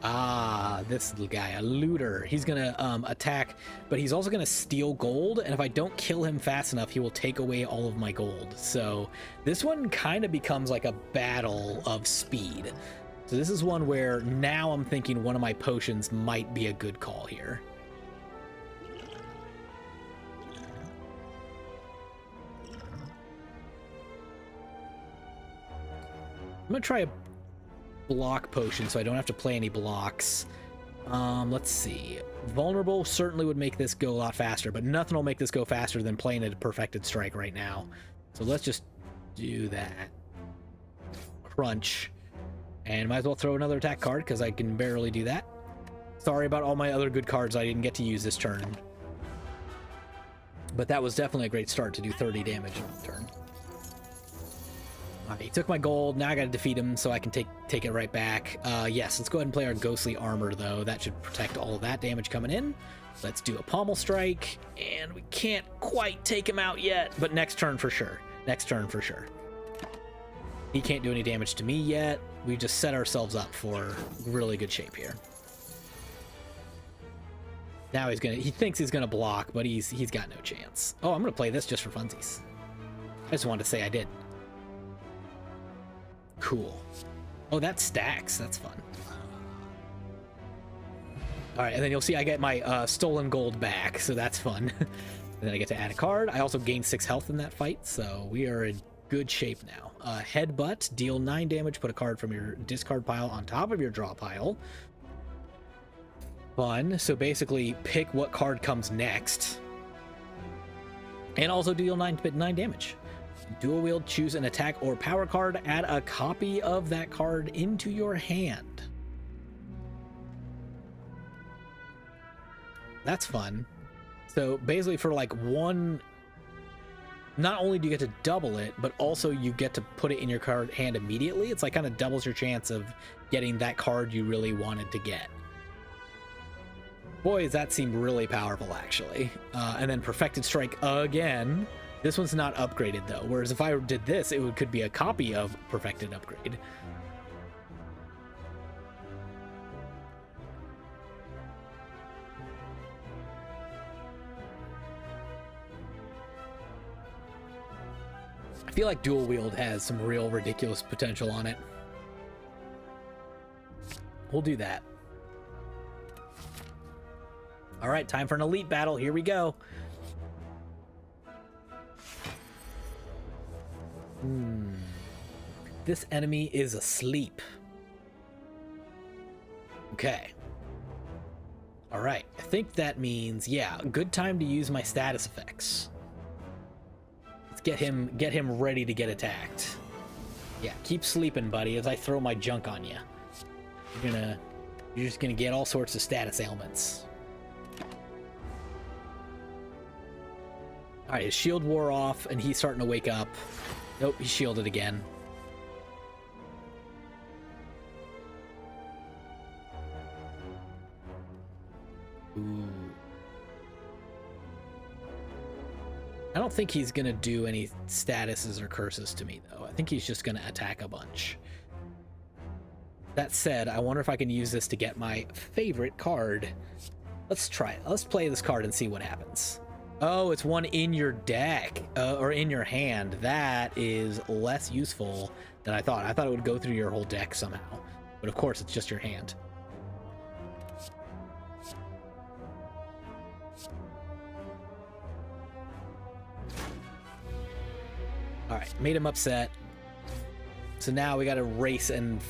Ah, this little guy, a looter. He's gonna attack, but he's also gonna steal gold, and if I don't kill him fast enough, he will take away all of my gold. So this one kind of becomes like a battle of speed. So this is one where now I'm thinking one of my potions might be a good call here. I'm gonna try a block potion so I don't have to play any blocks. Let's see. Vulnerable certainly would make this go a lot faster, but nothing will make this go faster than playing a Perfected Strike right now. So let's just do that. Crunch. And might as well throw another attack card, because I can barely do that. Sorry about all my other good cards I didn't get to use this turn. But that was definitely a great start to do 30 damage on the turn. Alright, he took my gold. Now I gotta defeat him so I can take it right back. Yes, let's go ahead and play our Ghostly Armor, though. That should protect all of that damage coming in. Let's do a Pommel Strike, and we can't quite take him out yet, but next turn for sure. Next turn for sure. He can't do any damage to me yet. We just set ourselves up for really good shape here. Now he thinks he's gonna block, but he's got no chance. Oh, I'm gonna play this just for funsies. I just wanted to say I did. Cool. Oh, that stacks. That's fun. All right, and then you'll see I get my stolen gold back, so that's fun. And then I get to add a card. I also gained 6 health in that fight, so we are in good shape now. Headbutt, deal 9 damage, put a card from your discard pile on top of your draw pile. Fun. So basically, pick what card comes next. And also deal 9 damage. Dual wield, choose an attack or power card, add a copy of that card into your hand. That's fun. So basically for like one, not only do you get to double it, but also you get to put it in your card hand immediately. It's like kind of doubles your chance of getting that card you really wanted to get. Boy, does that seem really powerful, actually. And then Perfected Strike again. This one's not upgraded, though. Whereas if I did this, it could be a copy of Perfected Upgrade. I feel like Dual Wield has some real ridiculous potential on it. We'll do that. All right, time for an elite battle. Here we go. This enemy is asleep. Okay. All right. I think that means, yeah, good time to use my status effects. Let's get him ready to get attacked. Yeah, keep sleeping, buddy, as I throw my junk on you. You're just gonna get all sorts of status ailments. All right, his shield wore off, and he's starting to wake up. Nope, he's shielded again. Ooh. I don't think he's gonna do any statuses or curses to me, though. I think he's just gonna attack a bunch. That said, I wonder if I can use this to get my favorite card. Let's try it. Let's play this card and see what happens. Oh, it's one in your deck, or in your hand. That is less useful than I thought. I thought it would go through your whole deck somehow. But of course, it's just your hand. Alright, made him upset. So now we gotta race and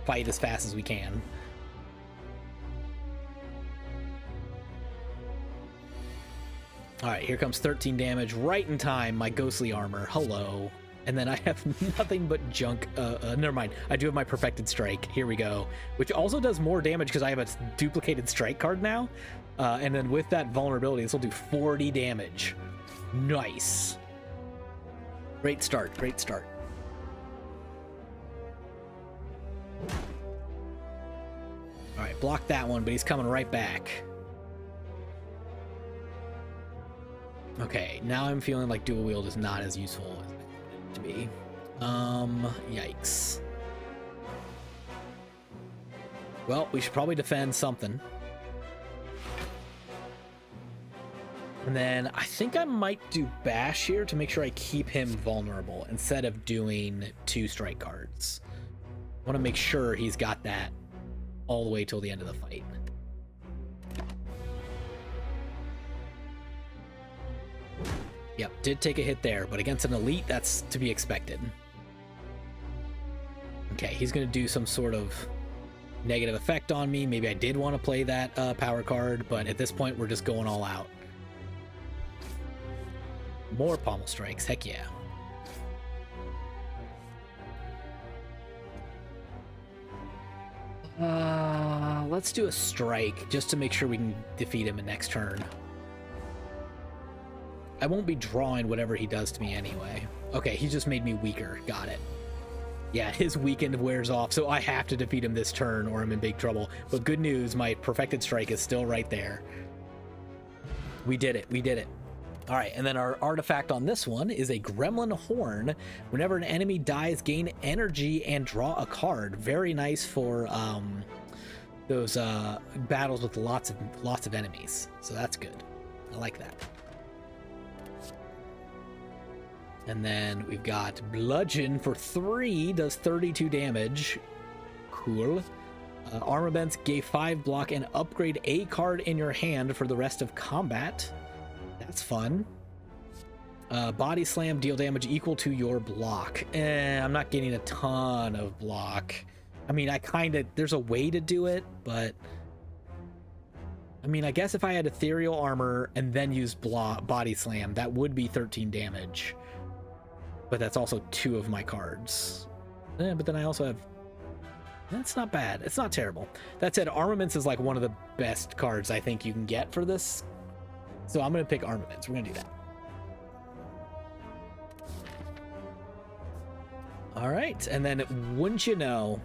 fight as fast as we can. Alright, here comes 13 damage right in time. My ghostly armor. Hello. And then I have nothing but junk. Never mind. I do have my Perfected Strike. Here we go. Which also does more damage because I have a duplicated strike card now. And then with that vulnerability, this will do 40 damage. Nice. Great start. Great start. Alright, block that one, but he's coming right back. Okay, now I'm feeling like dual wield is not as useful as I wanted it to be. Yikes. Well, we should probably defend something. And then I think I might do bash here to make sure I keep him vulnerable instead of doing 2 strike cards. I want to make sure he's got that all the way till the end of the fight. Yep, did take a hit there, but against an elite, that's to be expected. Okay, he's going to do some sort of negative effect on me. Maybe I did want to play that power card, but at this point, we're just going all out. More pommel strikes, heck yeah. Let's do a strike, just to make sure we can defeat him in next turn. I won't be drawing whatever he does to me anyway. Okay, he just made me weaker. Got it. Yeah, his weakened wears off, so I have to defeat him this turn or I'm in big trouble. But good news, my Perfected Strike is still right there. We did it. We did it. All right, and then our artifact on this one is a Gremlin Horn. Whenever an enemy dies, gain energy and draw a card. Very nice for those battles with lots of enemies. So that's good. I like that. And then we've got Bludgeon for 3, does 32 damage. Cool. Armaments, gave 5 block and upgrade a card in your hand for the rest of combat. That's fun. Body Slam, deal damage equal to your block. I'm not getting a ton of block. I mean, there's a way to do it, but I mean, I guess if I had ethereal armor and then used body slam, that would be 13 damage. But that's also 2 of my cards. But then I also have... That's not bad. It's not terrible. That said, Armaments is like one of the best cards I think you can get for this. So I'm going to pick Armaments. We're going to do that. All right. And then wouldn't you know,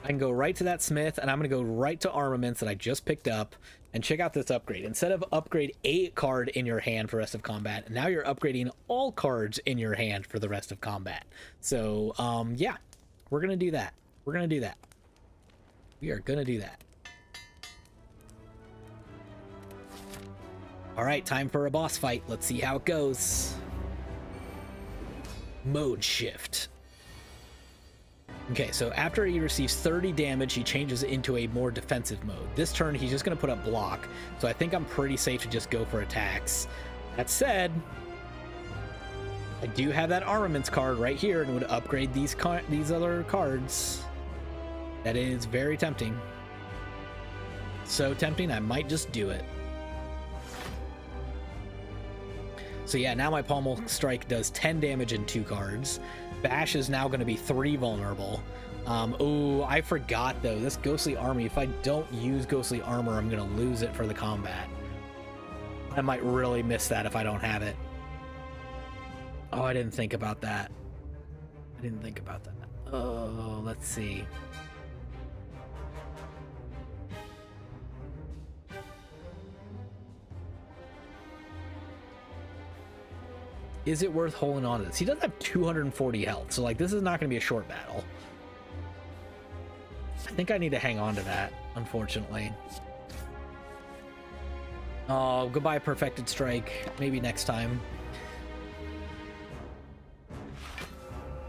I can go right to that Smith and I'm going to go right to Armaments that I just picked up and check out this upgrade. Instead of upgrade a card in your hand for the rest of combat, now you're upgrading all cards in your hand for the rest of combat. So, yeah, we're going to do that. We're going to do that. We are going to do that. All right, time for a boss fight. Let's see how it goes. Mode shift. Okay, so after he receives 30 damage, he changes into a more defensive mode. This turn, he's just going to put up block, so I think I'm pretty safe to just go for attacks. That said, I do have that Armaments card right here and would upgrade these other cards. That is very tempting. So tempting, I might just do it. So yeah, now my Pommel Strike does 10 damage in 2 cards. Bash is now going to be 3 vulnerable. Oh, I forgot though, this Ghostly Army, if I don't use Ghostly Armor, I'm going to lose it for the combat. I might really miss that if I don't have it. Oh, I didn't think about that. I didn't think about that. Oh, let's see. Is it worth holding on to this? He does have 240 health, so like this is not going to be a short battle. I think I need to hang on to that, unfortunately. Oh, goodbye Perfected Strike. Maybe next time.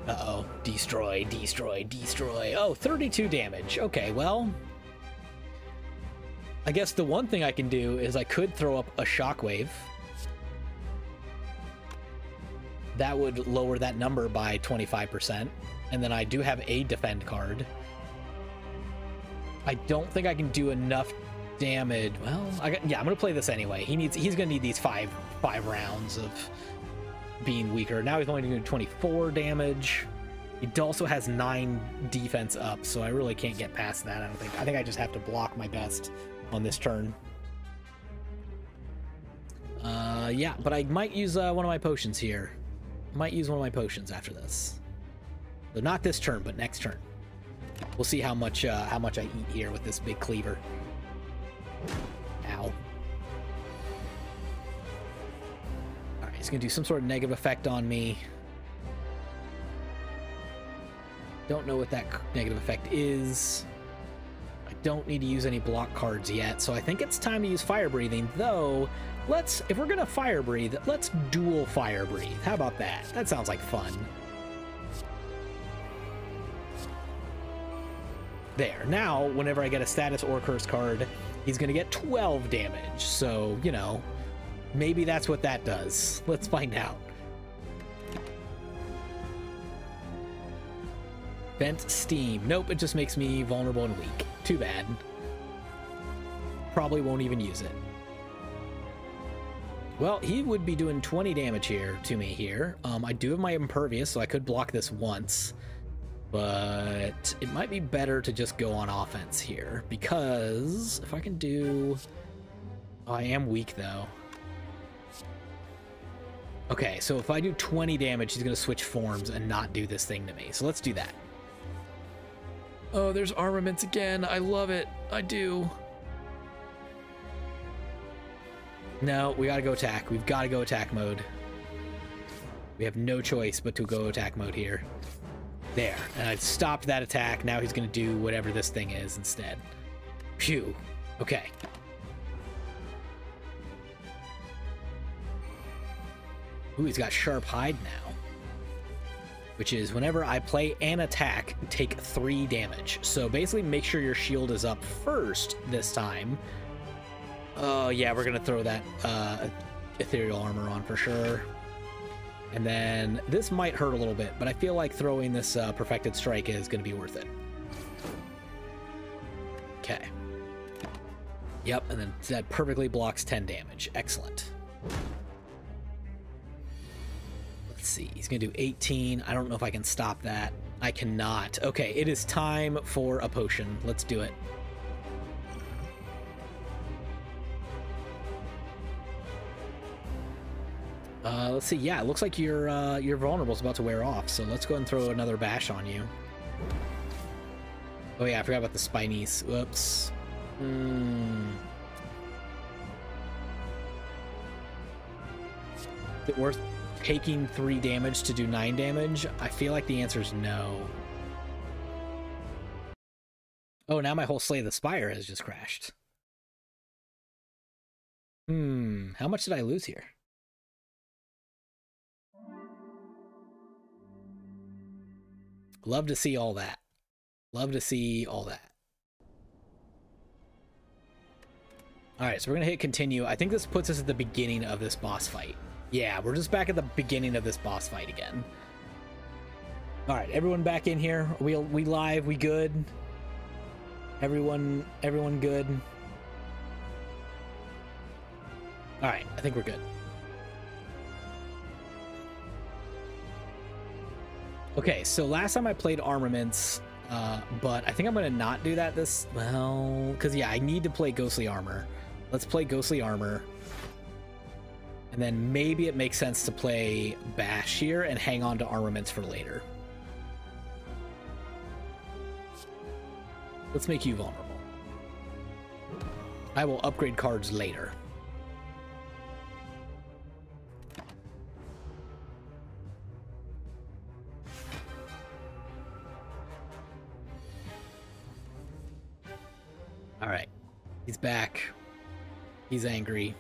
Uh-oh. Destroy, destroy, destroy. Oh, 32 damage. Okay, well, I guess the one thing I can do is I could throw up a Shockwave. That would lower that number by 25%. And then I do have a defend card. I don't think I can do enough damage. Well, yeah, I'm going to play this anyway. He's going to need these five rounds of being weaker. Now he's only doing 24 damage. He also has 9 defense up, so I really can't get past that, I don't think. I think I just have to block my best on this turn. Yeah, but I might use one of my potions here. Might use one of my potions after this. So not this turn, but next turn. We'll see how much I eat here with this big cleaver. Ow. Alright, he's gonna do some sort of negative effect on me. Don't know what that negative effect is. I don't need to use any block cards yet, so I think it's time to use Fire Breathing, though. If we're gonna Fire Breathe, let's dual Fire Breathe. How about that? That sounds like fun. There. Now, whenever I get a status or curse card, he's gonna get 12 damage. So, you know, maybe that's what that does. Let's find out. Vent Steam. Nope, it just makes me vulnerable and weak. Too bad. Probably won't even use it. Well, he would be doing 20 damage here to me here. I do have my Impervious, so I could block this once. But it might be better to just go on offense here, because if I can do... Oh, I am weak, though. Okay, so if I do 20 damage, he's going to switch forms and not do this thing to me. So let's do that. Oh, there's Armaments again. I love it. I do. No, we gotta go attack. We've got to go attack mode. We have no choice but to go attack mode here. There. And I've stopped that attack. Now he's going to do whatever this thing is instead. Phew. Okay. Ooh, he's got Sharp Hide now. Which is whenever I play an attack, take 3 damage. So basically make sure your shield is up first this time. Oh, yeah, we're going to throw that ethereal armor on for sure. And then this might hurt a little bit, but I feel like throwing this Perfected Strike is going to be worth it. Okay. Yep, and then that perfectly blocks 10 damage. Excellent. Let's see. He's going to do 18. I don't know if I can stop that. I cannot. Okay, it is time for a potion. Let's do it. Let's see. Yeah, it looks like your vulnerable is about to wear off. So let's go ahead and throw another bash on you. Oh yeah, I forgot about the spinies. Whoops. Is it worth taking 3 damage to do 9 damage? I feel like the answer is no. Oh, now my whole Slay the Spire has just crashed. How much did I lose here? Love to see all that. Love to see all that. Alright, so we're going to hit continue. I think this puts us at the beginning of this boss fight. Yeah, we're just back at the beginning of this boss fight again. Alright, everyone back in here. We live? We good? Everyone good? Alright, I think we're good. Okay, so last time I played armaments, but I think I'm going to not do that this... Well, because yeah, I need to play Ghostly Armor. Let's play Ghostly Armor. And then maybe it makes sense to play Bash here and hang on to armaments for later. Let's make you vulnerable. I will upgrade cards later. All right, he's back. He's angry.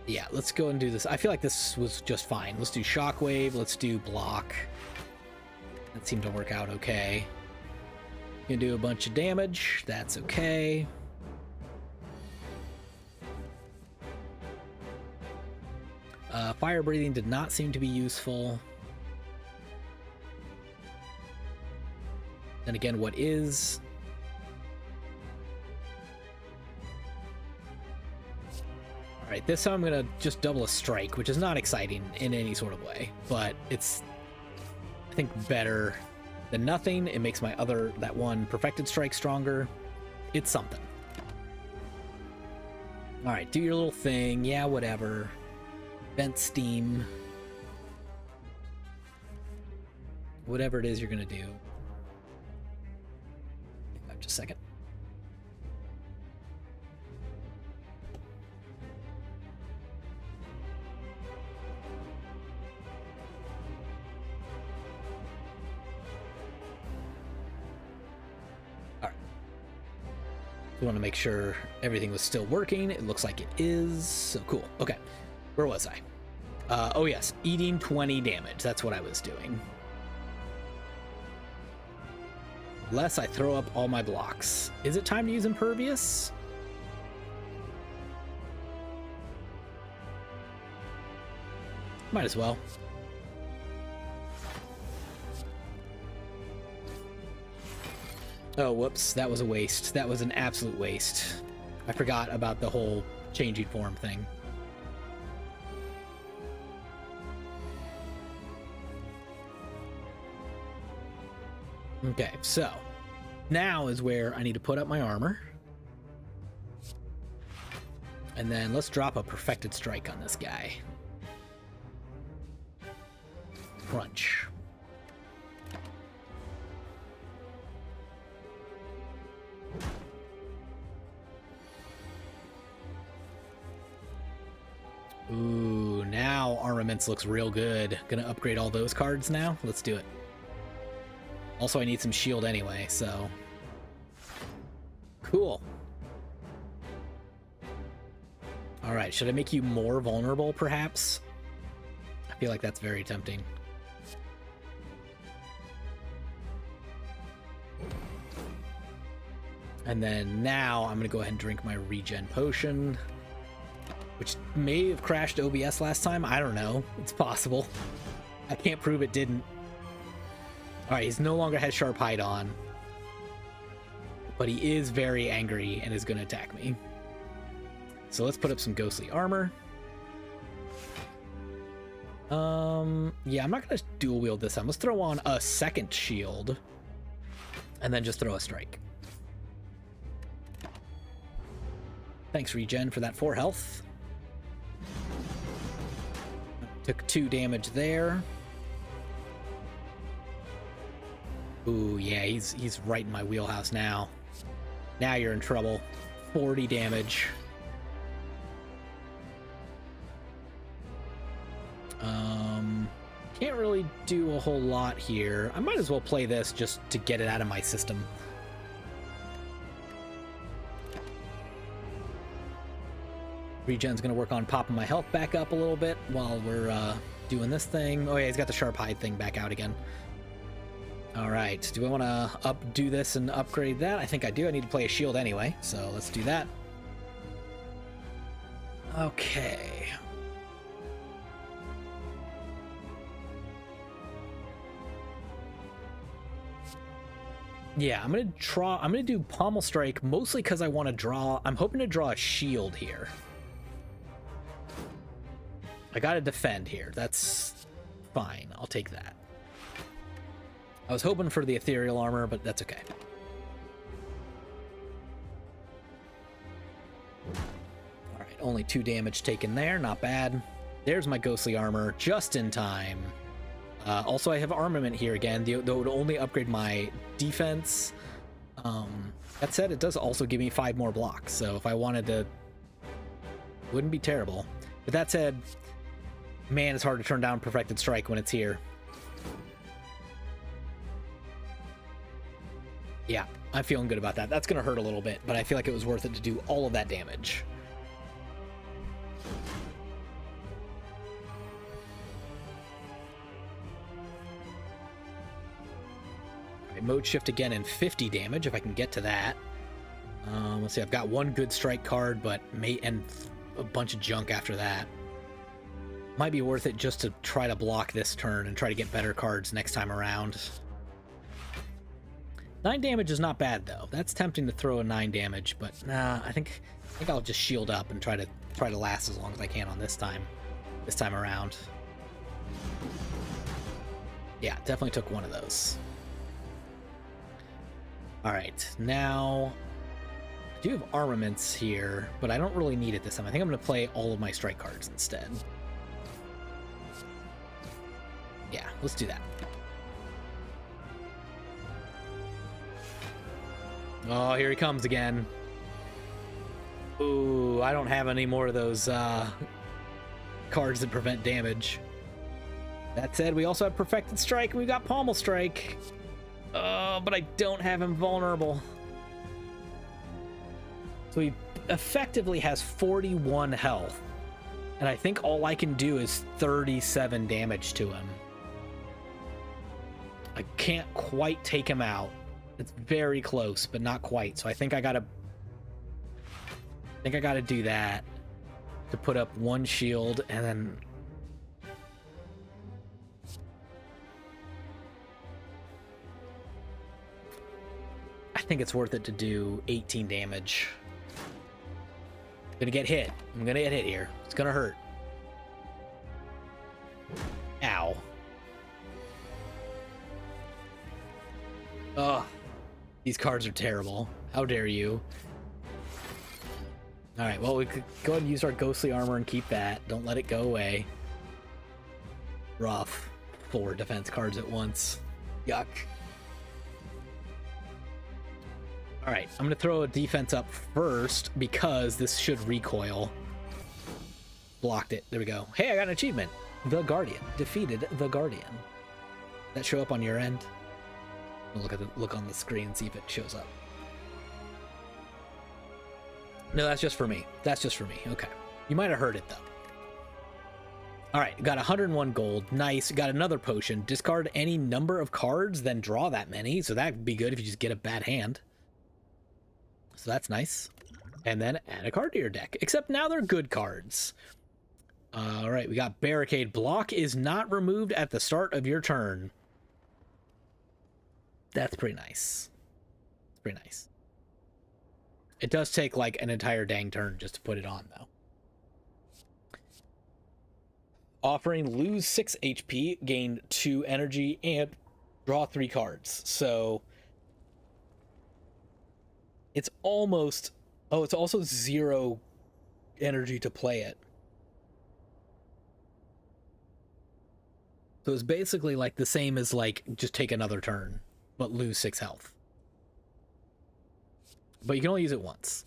Yeah, let's go and do this. I feel like this was just fine. Let's do Shockwave. Let's do Block. That seemed to work out okay. Gonna do a bunch of damage. That's okay. Fire breathing did not seem to be useful. Then again, what is? All right, this time I'm gonna just double a strike, which is not exciting in any sort of way, but it's, I think, better than nothing. It makes my that one perfected strike stronger. It's something. All right, do your little thing. Yeah, whatever. Vent steam. Whatever it is you're gonna do. Just a second. All right. We want to make sure everything was still working. It looks like it is. So cool. Okay. Where was I? Oh yes, eating 20 damage. That's what I was doing. Unless I throw up all my blocks. Is it time to use Impervious? Might as well. Oh, whoops. That was a waste. That was an absolute waste. I forgot about the whole changing form thing. Okay, so now is where I need to put up my armor. And then let's drop a perfected strike on this guy. Crunch. Ooh, now armaments looks real good. Gonna upgrade all those cards now. Let's do it. Also, I need some shield anyway, so... Cool. Alright, should I make you more vulnerable, perhaps? I feel like that's very tempting. And then now I'm going to go ahead and drink my regen potion, which may have crashed OBS last time. I don't know. It's possible. I can't prove it didn't. Alright, he's no longer has Sharp Hide on. But he is very angry and is going to attack me. So let's put up some ghostly armor. Yeah, I'm not going to dual wield this time. Let's throw on a second shield. And then just throw a strike. Thanks, Regen, for that 4 health. Took 2 damage there. Ooh, yeah, he's right in my wheelhouse now. Now you're in trouble. 40 damage. Can't really do a whole lot here. I might as well play this just to get it out of my system. Regen's gonna work on popping my health back up a little bit while we're doing this thing. Oh yeah, he's got the Sharp Hide thing back out again. All right, do I want to do this and upgrade that? I think I do. I need to play a shield anyway, so let's do that. Okay. Yeah, I'm gonna do Pommel Strike mostly because I want to draw. I'm hoping to draw a shield here. I gotta defend here. That's fine. I'll take that. I was hoping for the ethereal armor, but that's okay. All right, only 2 damage taken there. Not bad. There's my ghostly armor just in time. Also, I have armament here again. Though it would only upgrade my defense. That said, it does also give me 5 more blocks. So if I wanted to, wouldn't be terrible. But that said, man, it's hard to turn down Perfected Strike when it's here. Yeah, I'm feeling good about that. That's going to hurt a little bit, but I feel like it was worth it to do all of that damage. All right, mode shift again and 50 damage if I can get to that. Let's see, I've got 1 good strike card, but and a bunch of junk after that. Might be worth it just to try to block this turn and try to get better cards next time around. 9 damage is not bad though. That's tempting to throw a 9 damage, but nah, I think I'll just shield up and try to last as long as I can on this time around. Yeah, definitely took 1 of those. All right, now I do have armaments here, but I don't really need it this time. I think I'm going to play all of my strike cards instead. Yeah, let's do that. Oh, here he comes again. Ooh, I don't have any more of those cards that prevent damage. That said, we also have Perfected Strike, and we've got Pommel Strike. But I don't have him vulnerable. So he effectively has 41 health. And I think all I can do is 37 damage to him. I can't quite take him out. It's very close, but not quite. So I think I gotta do that to put up 1 shield, and then I think it's worth it to do 18 damage. I'm gonna get hit. I'm gonna get hit here. It's gonna hurt. Ow. Ugh. These cards are terrible. How dare you? Alright, well, we could go ahead and use our ghostly armor and keep that. Don't let it go away. Rough. 4 defense cards at once. Yuck. Alright, I'm going to throw a defense up first because this should recoil. Blocked it. There we go. Hey, I got an achievement. The Guardian. Defeated the Guardian. That show up on your end? Look on the screen and see if it shows up. No, that's just for me. That's just for me. Okay. You might have heard it, though. All right. Got 101 gold. Nice. Got another potion. Discard any number of cards, then draw that many. So that'd be good if you just get a bad hand. So that's nice. And then add a card to your deck. Except now they're good cards. All right. We got Barricade. Block is not removed at the start of your turn. That's pretty nice. It's pretty nice. It does take like an entire dang turn just to put it on, though. Offering lose 6 HP, gain 2 energy, and draw 3 cards. So it's almost... Oh, it's also 0 energy to play it. So it's basically like the same as like just take another turn, but lose 6 health. But you can only use it once.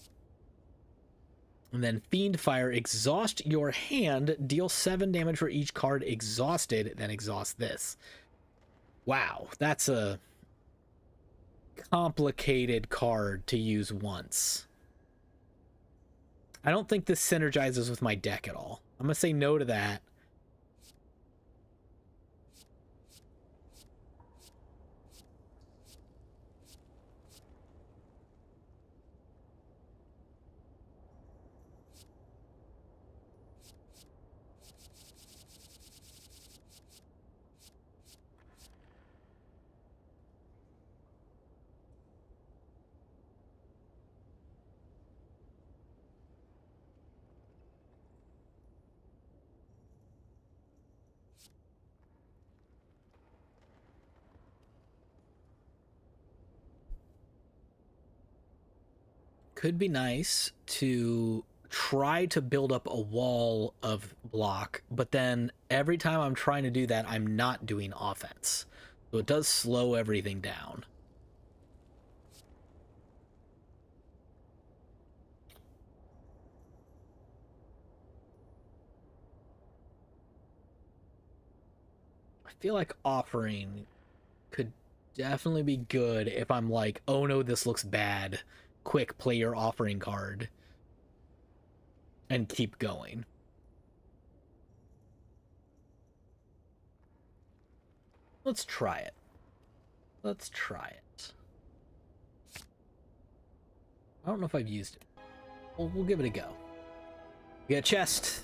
And then Fiend Fire, exhaust your hand, deal 7 damage for each card exhausted, then exhaust this. Wow, that's a complicated card to use once. I don't think this synergizes with my deck at all. I'm going to say no to that. Could be nice to try to build up a wall of block, but then every time I'm trying to do that, I'm not doing offense. So it does slow everything down. I feel like offering could definitely be good if I'm like, oh no, this looks bad. Quick, play your offering card and keep going. Let's try it. Let's try it. I don't know if I've used it. We'll give it a go. We got a chest.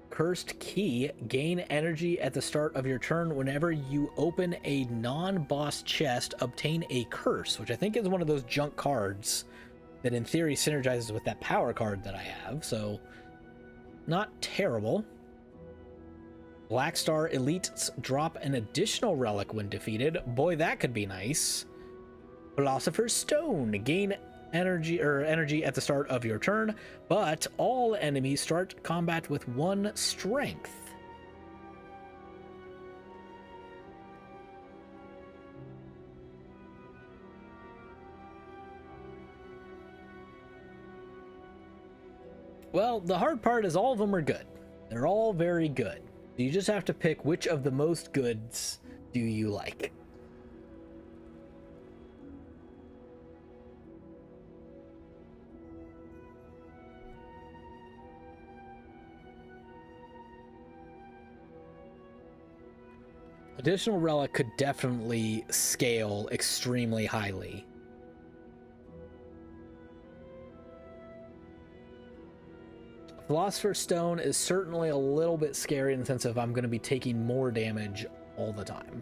Cursed Key. Gain energy at the start of your turn. Whenever you open a non-boss chest, obtain a curse, which I think is one of those junk cards that in theory synergizes with that power card that I have, so not terrible. Black Star Elites drop an additional relic when defeated. Boy, that could be nice. Philosopher's Stone. Gain energy at the start of your turn, but all enemies start combat with 1 strength. Well, the hard part is all of them are good. They're all very good. You just have to pick which of the most goods do you like. Additional relic could definitely scale extremely highly. Philosopher's Stone is certainly a little bit scary in the sense of I'm going to be taking more damage all the time.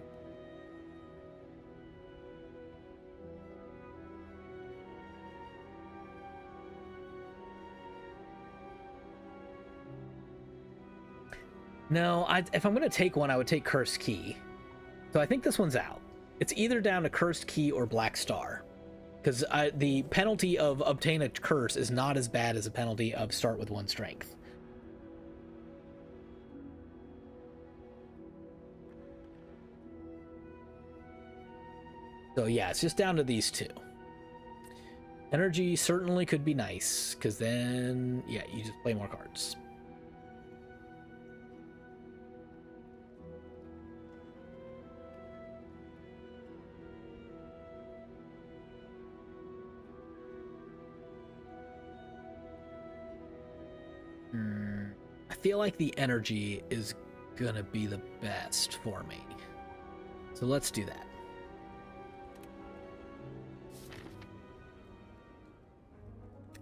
No, if I'm going to take one, I would take Cursed Key. So I think this one's out. It's either down to Cursed Key or Black Star. Because the penalty of obtain a curse is not as bad as a penalty of start with 1 strength. So yeah, it's just down to these 2. Energy certainly could be nice, because then, yeah, you just play more cards. I feel like the energy is gonna be the best for me. So let's do that.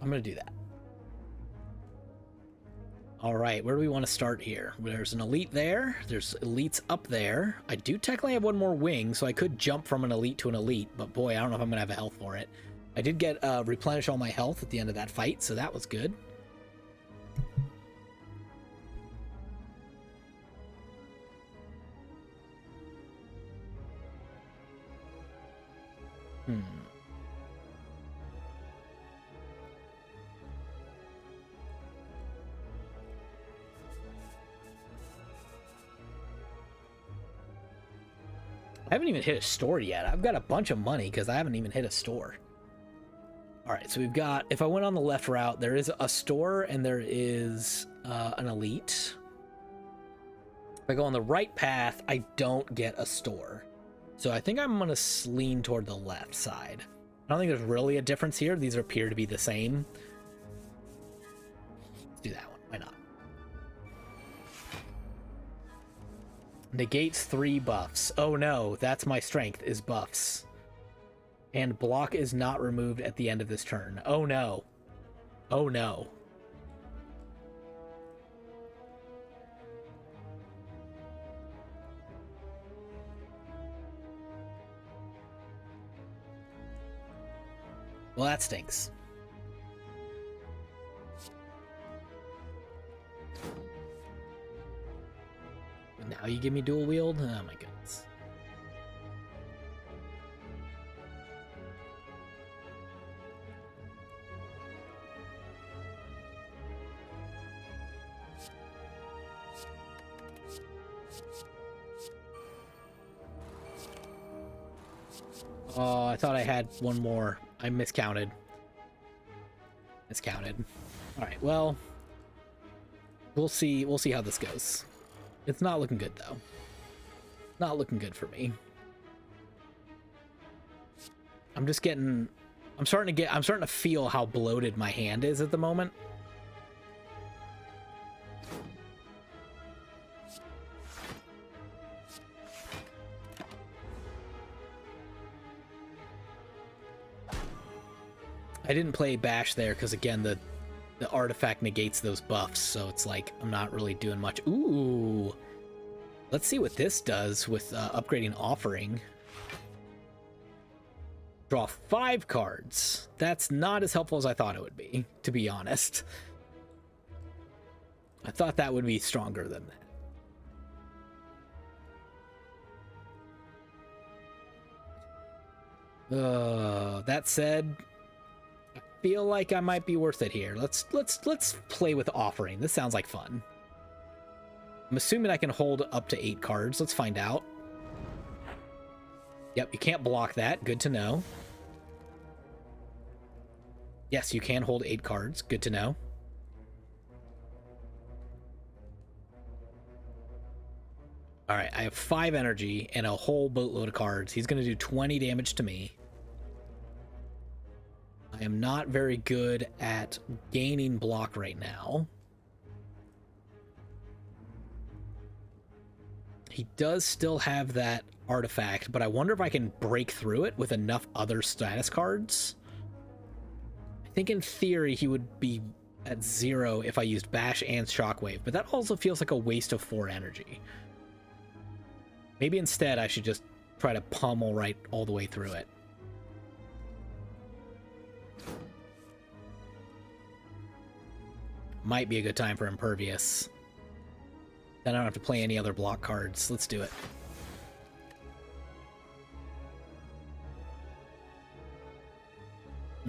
I'm gonna do that. All right, where do we want to start here? There's an elite there. There's elites up there. I do technically have one more wing, so I could jump from an elite to an elite, but boy, I don't know if I'm going to have a health for it. I did get replenish all my health at the end of that fight, so that was good. I haven't even hit a store yet. I've got a bunch of money because I haven't even hit a store. All right, so we've got, if I went on the left route, there is a store and there is an elite. If I go on the right path, I don't get a store. So I think I'm going to lean toward the left side. I don't think there's really a difference here. These appear to be the same. Let's do that one. Why not? Negates 3 buffs. Oh no, that's my strength, is buffs. And block is not removed at the end of this turn. Oh no. Oh no. Well, that stinks. Now you give me dual wield? Oh my goodness. Oh, I thought I had one more. I miscounted. All right, well, we'll see how this goes. It's not looking good though. Not looking good for me. I'm starting to feel how bloated my hand is at the moment. I didn't play Bash there because, again, the artifact negates those buffs, so it's like I'm not really doing much. Ooh! Let's see what this does with upgrading Offering. Draw 5 cards. That's not as helpful as I thought it would be, to be honest. I thought that would be stronger than that. That said, I feel like I might be worth it here. Let's play with Offering. This sounds like fun. I'm assuming I can hold up to 8 cards. Let's find out. Yep, you can't block that. Good to know. Yes, you can hold 8 cards. Good to know. All right, I have 5 energy and a whole boatload of cards. He's going to do 20 damage to me. I am not very good at gaining block right now. He does still have that artifact, but I wonder if I can break through it with enough other status cards. I think in theory he would be at 0 if I used Bash and Shockwave, but that also feels like a waste of 4 energy. Maybe instead I should just try to pummel right all the way through it. Might be a good time for Impervious. Then I don't have to play any other block cards. Let's do it.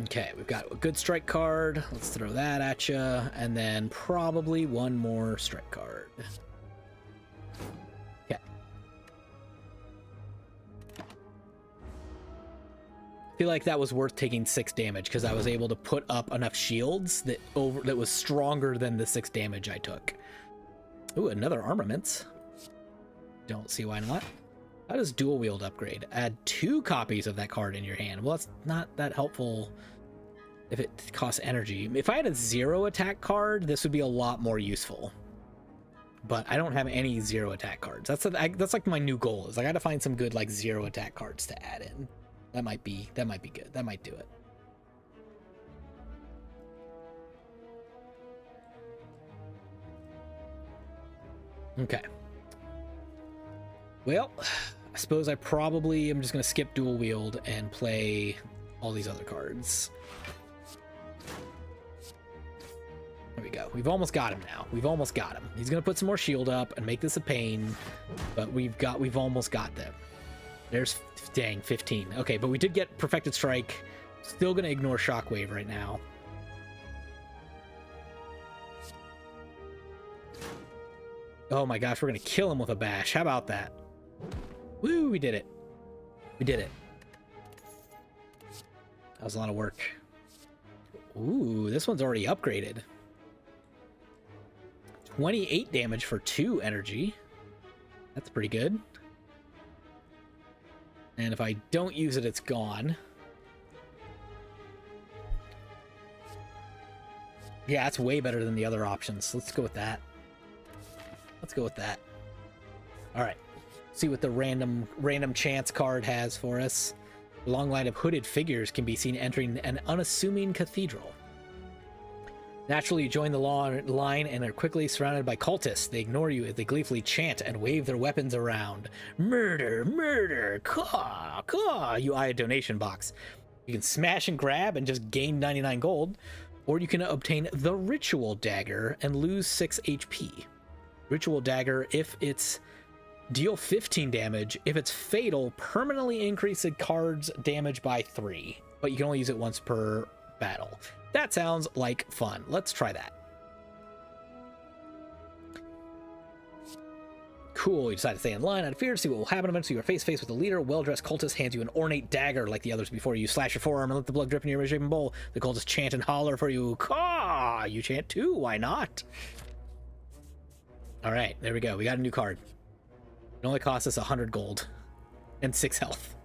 Okay, we've got a good strike card. Let's throw that at you. And then probably one more strike card. Okay. I feel like that was worth taking 6 damage because I was able to put up enough shields that was stronger than the 6 damage I took. Ooh, another armament. Don't see why not. How does dual wield upgrade? Add 2 copies of that card in your hand. Well, that's not that helpful if it costs energy. If I had a 0 attack card, this would be a lot more useful. But I don't have any 0 attack cards. That's like my new goal. Is I got to find some good like 0 attack cards to add in. That might be good. That might do it. Okay. Well, I suppose I probably am just going to skip dual wield and play all these other cards. There we go. We've almost got him now. We've almost got him. He's going to put some more shield up and make this a pain, but we've almost got them. There's, dang, 15. Okay, but we did get Perfected Strike. Still going to ignore Shockwave right now. Oh my gosh, we're going to kill him with a bash. How about that? Woo, we did it. We did it. That was a lot of work. Ooh, this one's already upgraded. 28 damage for 2 energy. That's pretty good. And if I don't use it, it's gone. Yeah, that's way better than the other options. Let's go with that. Let's go with that. All right. See what the random chance card has for us. A long line of hooded figures can be seen entering an unassuming cathedral. Naturally, you join the line and are quickly surrounded by cultists. They ignore you as they gleefully chant and wave their weapons around. Murder, murder, caw, caw. You eye a donation box. You can smash and grab and just gain 99 gold, or you can obtain the Ritual Dagger and lose 6 HP. Ritual Dagger, if it's deal 15 damage, if it's fatal, permanently increase the card's damage by 3, but you can only use it once per battle. That sounds like fun. Let's try that. Cool, you decide to stay in line out of fear to see what will happen. Eventually, you are face to face with the leader. A well-dressed cultist hands you an ornate dagger like the others before you. Slash your forearm and let the blood drip in your misshapen bowl. The cultists chant and holler for you. Caw! You chant too, why not? All right, there we go. We got a new card. It only costs us 100 gold and 6 health.